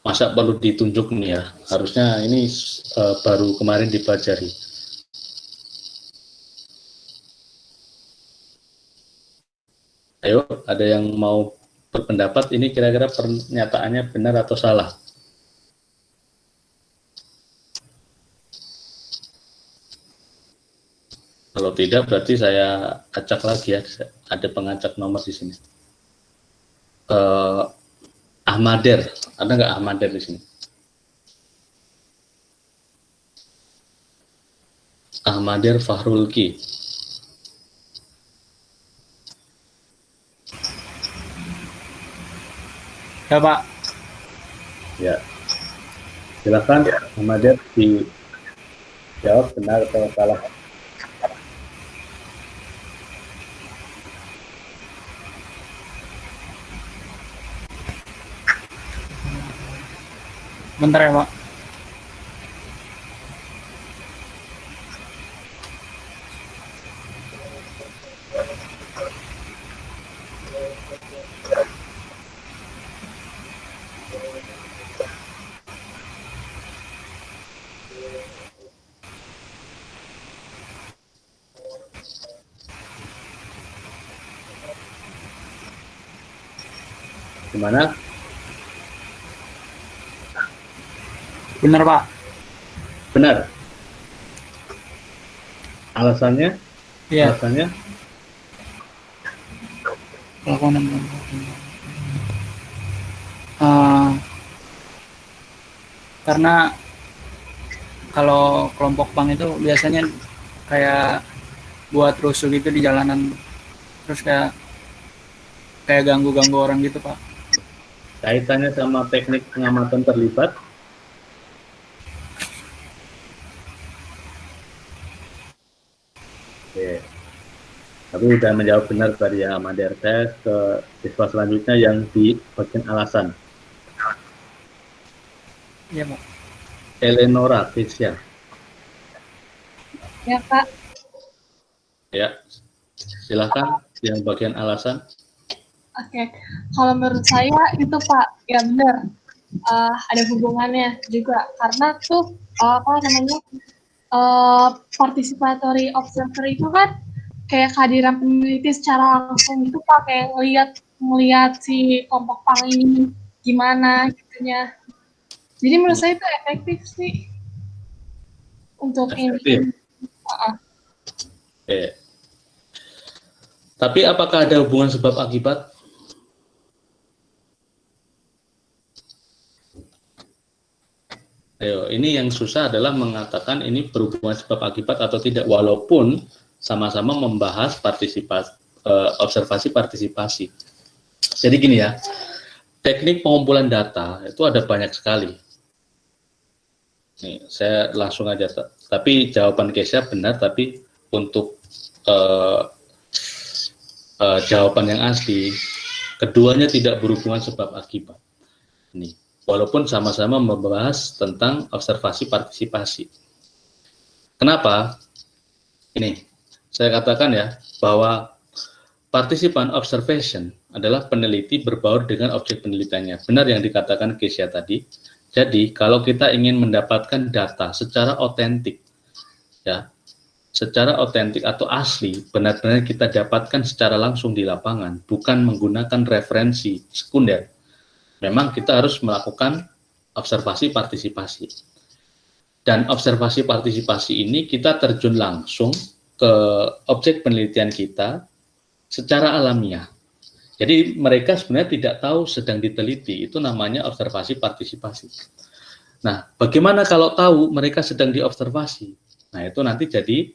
Masa perlu ditunjuk nih ya? Harusnya ini baru kemarin dipelajari. Ayo, ada yang mau berpendapat ini kira-kira pernyataannya benar atau salah? Kalau tidak, berarti saya acak lagi ya. Ada pengacak nomor di sini. Ahmader, ada nggak Ahmader di sini? Ahmader Fahrulki. Ya Pak. Ya, silakan Ahmader dijawab benar atau salah. Bentar ya Pak. Gimana? Benar Pak. Benar. Alasannya? Iya. Alasannya? Kelakuan dan karena kalau kelompok punk itu biasanya kayak buat rusuh gitu di jalanan, terus kayak ganggu-ganggu orang gitu Pak. Kaitannya sama teknik pengamatan terlibat? Oke. Tapi udah menjawab benar tadi ya Ahmader. Saya ke siswa selanjutnya yang di bagian alasan. Iya Pak. Eleonora Tisya. Ya Pak. Ya, silakan yang bagian alasan. Oke, kalau menurut saya itu Pak, ya benar. Ada hubungannya juga karena tuh apa namanya participatory observer itu kan kayak kehadiran peneliti secara langsung itu Pak, kayak ngelihat si kelompok punk ini gimana gitunya. Jadi menurut saya itu efektif sih untuk Efektif. ini. Oke. Tapi apakah ada hubungan sebab akibat? Ayo, ini yang susah adalah mengatakan ini berhubungan sebab akibat atau tidak, walaupun sama-sama membahas observasi partisipasi. Jadi gini ya, teknik pengumpulan data itu ada banyak sekali. Nih, saya langsung aja, tapi jawaban Kesha benar, tapi untuk jawaban yang asli, keduanya tidak berhubungan sebab akibat. Nih, walaupun sama-sama membahas tentang observasi partisipasi. Kenapa? Ini, saya katakan ya, bahwa participant observation adalah peneliti berbaur dengan objek penelitiannya. Benar yang dikatakan Kesha tadi. Jadi, kalau kita ingin mendapatkan data secara otentik, ya, secara otentik atau asli, benar-benar kita dapatkan secara langsung di lapangan, bukan menggunakan referensi sekunder. Memang kita harus melakukan observasi partisipasi. Dan observasi partisipasi ini kita terjun langsung ke objek penelitian kita secara alamiah. Jadi mereka sebenarnya tidak tahu sedang diteliti, itu namanya observasi partisipasi. Nah, bagaimana kalau tahu mereka sedang diobservasi? Nah, itu nanti jadi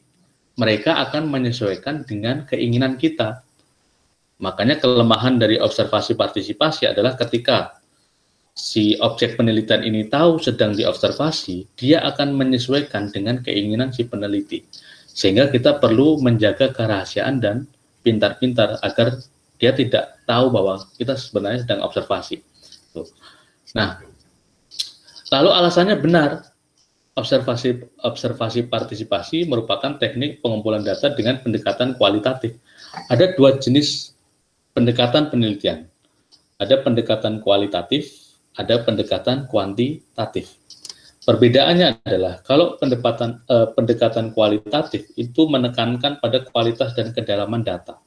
mereka akan menyesuaikan dengan keinginan kita. Makanya kelemahan dari observasi partisipasi adalah ketika si objek penelitian ini tahu sedang diobservasi, dia akan menyesuaikan dengan keinginan si peneliti. Sehingga kita perlu menjaga kerahasiaan dan pintar-pintar agar dia tidak tahu bahwa kita sebenarnya sedang observasi. Nah, lalu alasannya benar, observasi partisipasi merupakan teknik pengumpulan data dengan pendekatan kualitatif. Ada dua jenis pendekatan penelitian. Ada pendekatan kualitatif, ada pendekatan kuantitatif. Perbedaannya adalah kalau pendekatan kualitatif itu menekankan pada kualitas dan kedalaman data.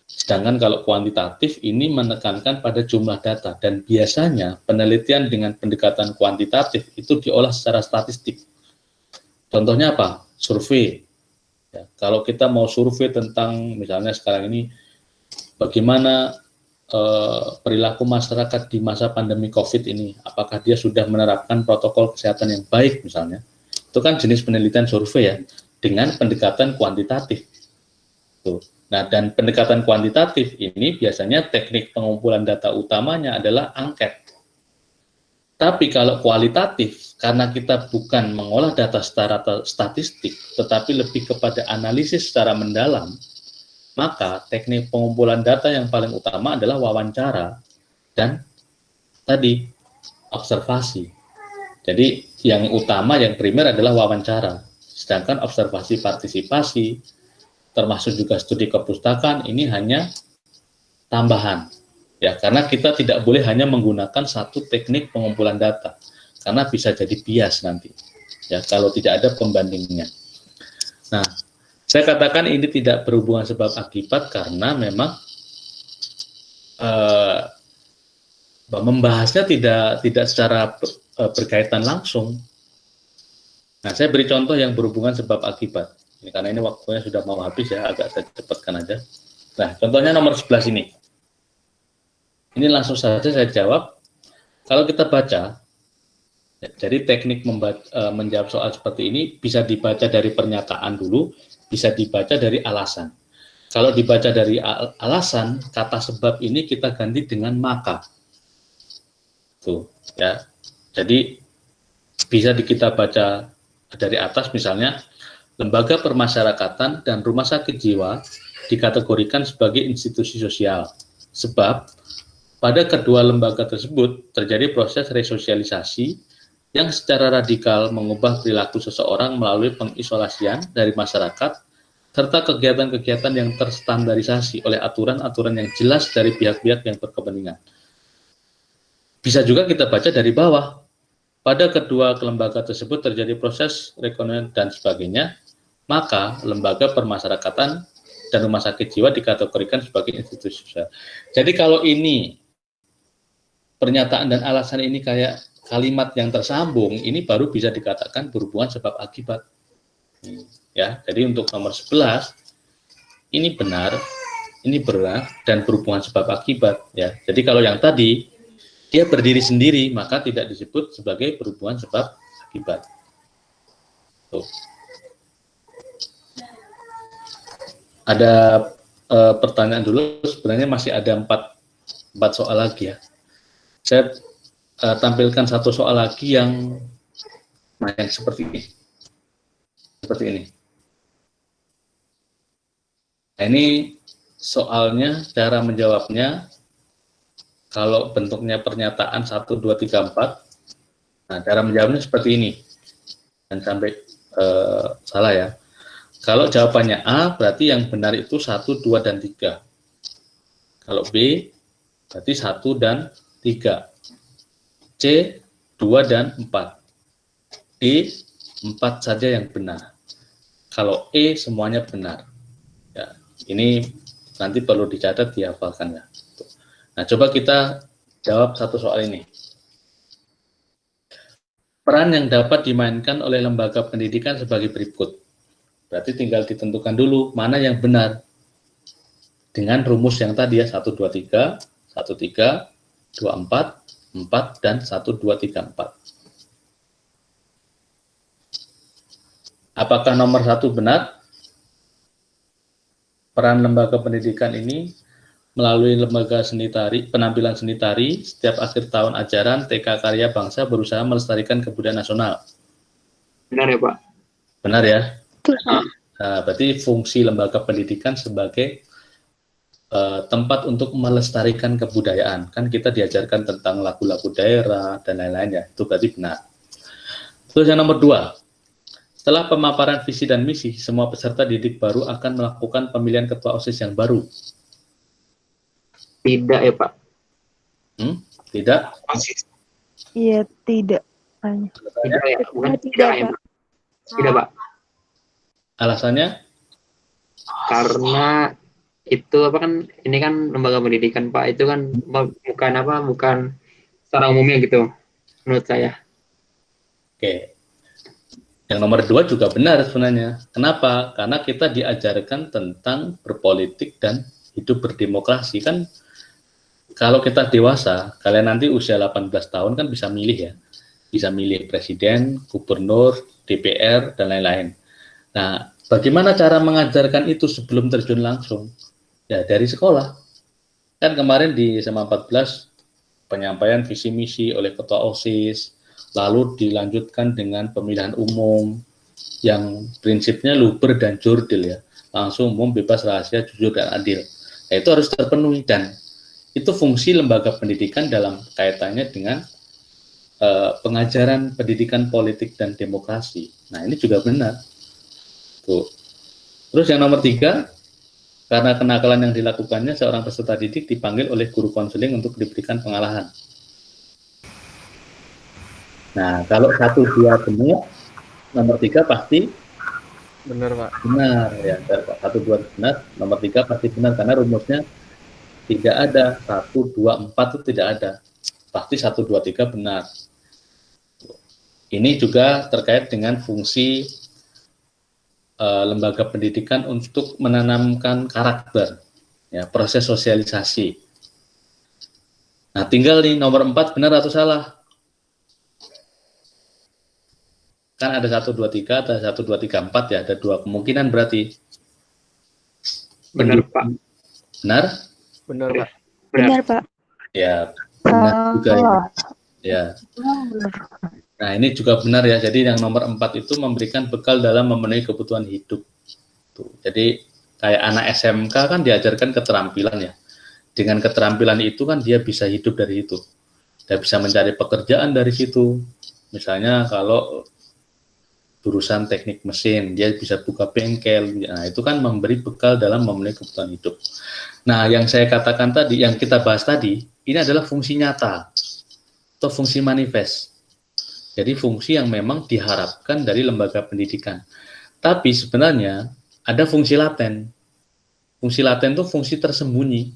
Sedangkan kalau kuantitatif ini menekankan pada jumlah data, dan biasanya penelitian dengan pendekatan kuantitatif itu diolah secara statistik. Contohnya apa? Survei. Ya, kalau kita mau survei tentang misalnya sekarang ini bagaimana perilaku masyarakat di masa pandemi COVID ini, apakah dia sudah menerapkan protokol kesehatan yang baik misalnya, itu kan jenis penelitian survei ya, dengan pendekatan kuantitatif. Tuh. Nah, dan pendekatan kuantitatif ini biasanya teknik pengumpulan data utamanya adalah angket. Tapi kalau kualitatif, karena kita bukan mengolah data secara statistik, tetapi lebih kepada analisis secara mendalam, maka teknik pengumpulan data yang paling utama adalah wawancara dan tadi observasi. Jadi yang utama, yang primer adalah wawancara. Sedangkan observasi partisipasi, termasuk juga studi kepustakaan, ini hanya tambahan. Ya, karena kita tidak boleh hanya menggunakan satu teknik pengumpulan data, karena bisa jadi bias nanti. Ya, kalau tidak ada pembandingnya. Nah, saya katakan ini tidak berhubungan sebab akibat karena memang membahasnya tidak secara berkaitan langsung. Nah, saya beri contoh yang berhubungan sebab akibat. Ini karena ini waktunya sudah mau habis ya, agak saya cepatkan aja. Nah, contohnya nomor 11 ini. Ini langsung saja saya jawab. Kalau kita baca, jadi teknik menjawab soal seperti ini bisa dibaca dari pernyataan dulu, bisa dibaca dari alasan. Kalau dibaca dari alasan, kata sebab ini kita ganti dengan maka. Tuh, ya. Jadi bisa kita baca dari atas, misalnya lembaga permasyarakatan dan rumah sakit jiwa dikategorikan sebagai institusi sosial. Sebab pada kedua lembaga tersebut terjadi proses resosialisasi yang secara radikal mengubah perilaku seseorang melalui pengisolasian dari masyarakat, serta kegiatan-kegiatan yang terstandarisasi oleh aturan-aturan yang jelas dari pihak-pihak yang berkepentingan. Bisa juga kita baca dari bawah. Pada kedua lembaga tersebut terjadi proses rekonstruksi dan sebagainya, maka lembaga permasyarakatan dan rumah sakit jiwa dikategorikan sebagai institusi sosial. Jadi kalau ini pernyataan dan alasan ini kayak kalimat yang tersambung, ini baru bisa dikatakan berhubungan sebab akibat. Ya, jadi untuk nomor 11 ini benar, dan berhubungan sebab akibat. Ya, jadi kalau yang tadi dia berdiri sendiri, maka tidak disebut sebagai berhubungan sebab akibat. Tuh. Ada pertanyaan dulu, sebenarnya masih ada empat soal lagi ya. Saya tampilkan satu soal lagi yang seperti ini. Seperti ini. Nah, ini soalnya, cara menjawabnya, kalau bentuknya pernyataan 1, 2, 3, 4, nah cara menjawabnya seperti ini. Dan sampai salah ya. Kalau jawabannya A, berarti yang benar itu 1, 2, dan 3. Kalau B, berarti 1 dan 3. C, 2 dan 4. D, 4 saja yang benar. Kalau E, semuanya benar. Ya, ini nanti perlu dicatat, dihafalkan ya. Nah, coba kita jawab satu soal ini. Peran yang dapat dimainkan oleh lembaga pendidikan sebagai berikut. Berarti tinggal ditentukan dulu mana yang benar. Dengan rumus yang tadi ya, 1, 2, 3, 1, 3, 2, 4, 4, dan 1, 2, 3, 4. Apakah nomor 1 benar? Peran lembaga pendidikan ini melalui lembaga seni tari, penampilan seni tari, setiap akhir tahun ajaran TK Karya Bangsa berusaha melestarikan kebudayaan nasional. Benar ya Pak? Benar ya? Nah, berarti fungsi lembaga pendidikan sebagai tempat untuk melestarikan kebudayaan. Kan kita diajarkan tentang lagu-lagu daerah dan lain-lain ya, itu berarti benar. Terus yang nomor 2, setelah pemaparan visi dan misi, semua peserta didik baru akan melakukan pemilihan ketua OSIS yang baru. Tidak ya Pak? Tidak? Iya, tidak. Tidak ya, bukan tidak ya Pak? Tidak Pak. Alasannya? Karena itu apa kan, ini kan lembaga pendidikan Pak, itu kan bukan secara umumnya gitu, menurut saya. Oke. Yang nomor 2 juga benar sebenarnya. Kenapa? Karena kita diajarkan tentang berpolitik dan hidup berdemokrasi. Kan kalau kita dewasa, kalian nanti usia 18 tahun kan bisa milih ya. Bisa milih presiden, gubernur, DPR, dan lain-lain. Nah, bagaimana cara mengajarkan itu sebelum terjun langsung? Ya, dari sekolah. Kan kemarin di SMA 14, penyampaian visi misi oleh ketua OSIS, lalu dilanjutkan dengan pemilihan umum, yang prinsipnya luber dan jurdil ya. Langsung, umum, bebas, rahasia, jujur, dan adil. Nah, itu harus terpenuhi, dan itu fungsi lembaga pendidikan dalam kaitannya dengan pengajaran pendidikan politik dan demokrasi. Nah, ini juga benar. Tuh. Terus yang nomor 3, karena kenakalan yang dilakukannya, seorang peserta didik dipanggil oleh guru konseling untuk diberikan pengarahan. Nah, kalau 1, 2 benar, nomor 3 pasti benar Pak. Benar ya, 1, 2 benar, nomor 3 pasti benar, karena rumusnya tidak ada 1, 2, 4 itu tidak ada. Pasti 1, 2, 3 benar. Ini juga terkait dengan fungsi lembaga pendidikan untuk menanamkan karakter, ya, proses sosialisasi. Nah, tinggal nih nomor 4 benar atau salah? Kan ada 1, 2, 3, ada 1, 2, 3, 4 ya, ada 2 kemungkinan berarti. Benar Pak. Benar? Benar Pak. Benar, Pak. Ya, benar juga ya. Ya. Nah, ini juga benar ya. Jadi yang nomor 4 itu memberikan bekal dalam memenuhi kebutuhan hidup. Tuh. Jadi kayak anak SMK kan diajarkan keterampilan ya. Dengan keterampilan itu kan dia bisa hidup dari itu. Dia bisa mencari pekerjaan dari situ. Misalnya kalau jurusan teknik mesin, dia bisa buka bengkel. Nah, itu kan memberi bekal dalam memenuhi kebutuhan hidup. Nah, yang saya katakan tadi, yang kita bahas tadi, ini adalah fungsi nyata atau fungsi manifest. Jadi fungsi yang memang diharapkan dari lembaga pendidikan. Tapi sebenarnya ada fungsi laten. Fungsi laten itu fungsi tersembunyi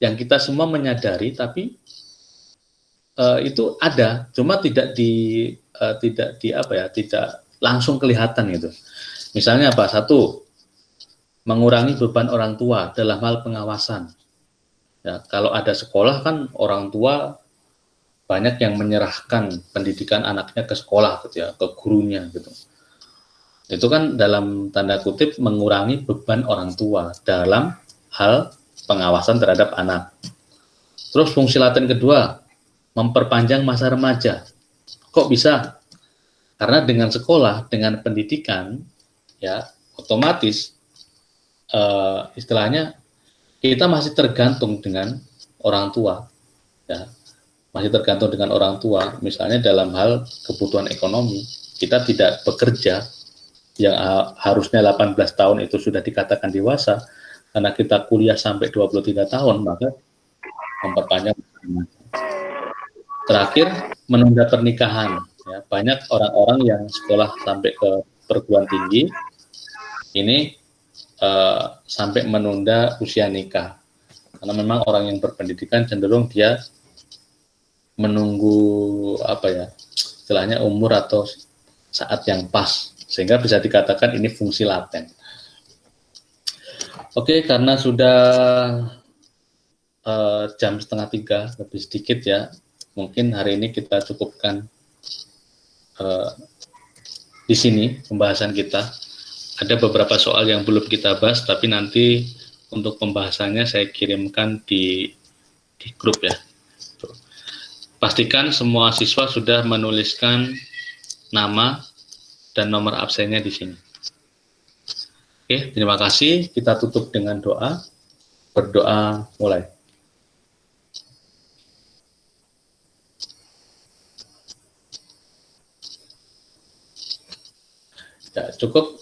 yang kita semua menyadari, tapi itu ada, cuma tidak langsung kelihatan gitu. Misalnya apa? 1, mengurangi beban orang tua dalam hal pengawasan. Ya, kalau ada sekolah kan orang tua banyak yang menyerahkan pendidikan anaknya ke sekolah gitu ya, ke gurunya gitu. Itu kan dalam tanda kutip mengurangi beban orang tua dalam hal pengawasan terhadap anak. Terus fungsi laten kedua, memperpanjang masa remaja. Kok bisa? Karena dengan sekolah, dengan pendidikan, ya otomatis istilahnya kita masih tergantung dengan orang tua, ya masih tergantung dengan orang tua. Misalnya dalam hal kebutuhan ekonomi, kita tidak bekerja yang harusnya 18 tahun itu sudah dikatakan dewasa, karena kita kuliah sampai 23 tahun, maka memperpanjang. Terakhir, menunda pernikahan. Ya, banyak orang-orang yang sekolah sampai ke perguruan tinggi, ini sampai menunda usia nikah. Karena memang orang yang berpendidikan cenderung dia menunggu istilahnya umur atau saat yang pas, sehingga bisa dikatakan ini fungsi laten. Oke, karena sudah jam 2:30 lebih sedikit ya, mungkin hari ini kita cukupkan di sini pembahasan kita. Ada beberapa soal yang belum kita bahas, tapi nanti untuk pembahasannya saya kirimkan di grup ya. Pastikan semua siswa sudah menuliskan nama dan nomor absennya di sini. Oke, terima kasih. Kita tutup dengan doa. Berdoa mulai. Ya, cukup.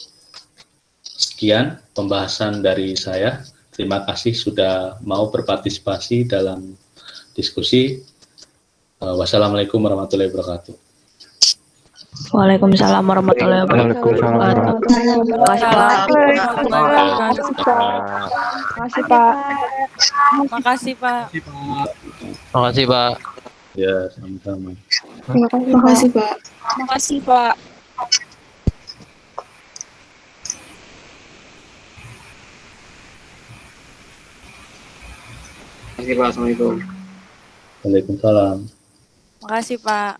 Sekian pembahasan dari saya. Terima kasih sudah mau berpartisipasi dalam diskusi. Wassalamualaikum warahmatullahi wabarakatuh. Waalaikumsalam warahmatullahi wabarakatuh. Makasih, Pak. Makasih, Pak. Makasih, Pak. Ya, sama-sama. Makasih, Pak. Makasih, Pak. Terima kasih Pak. Assalamualaikum. Waalaikumsalam. Makasih, Pak.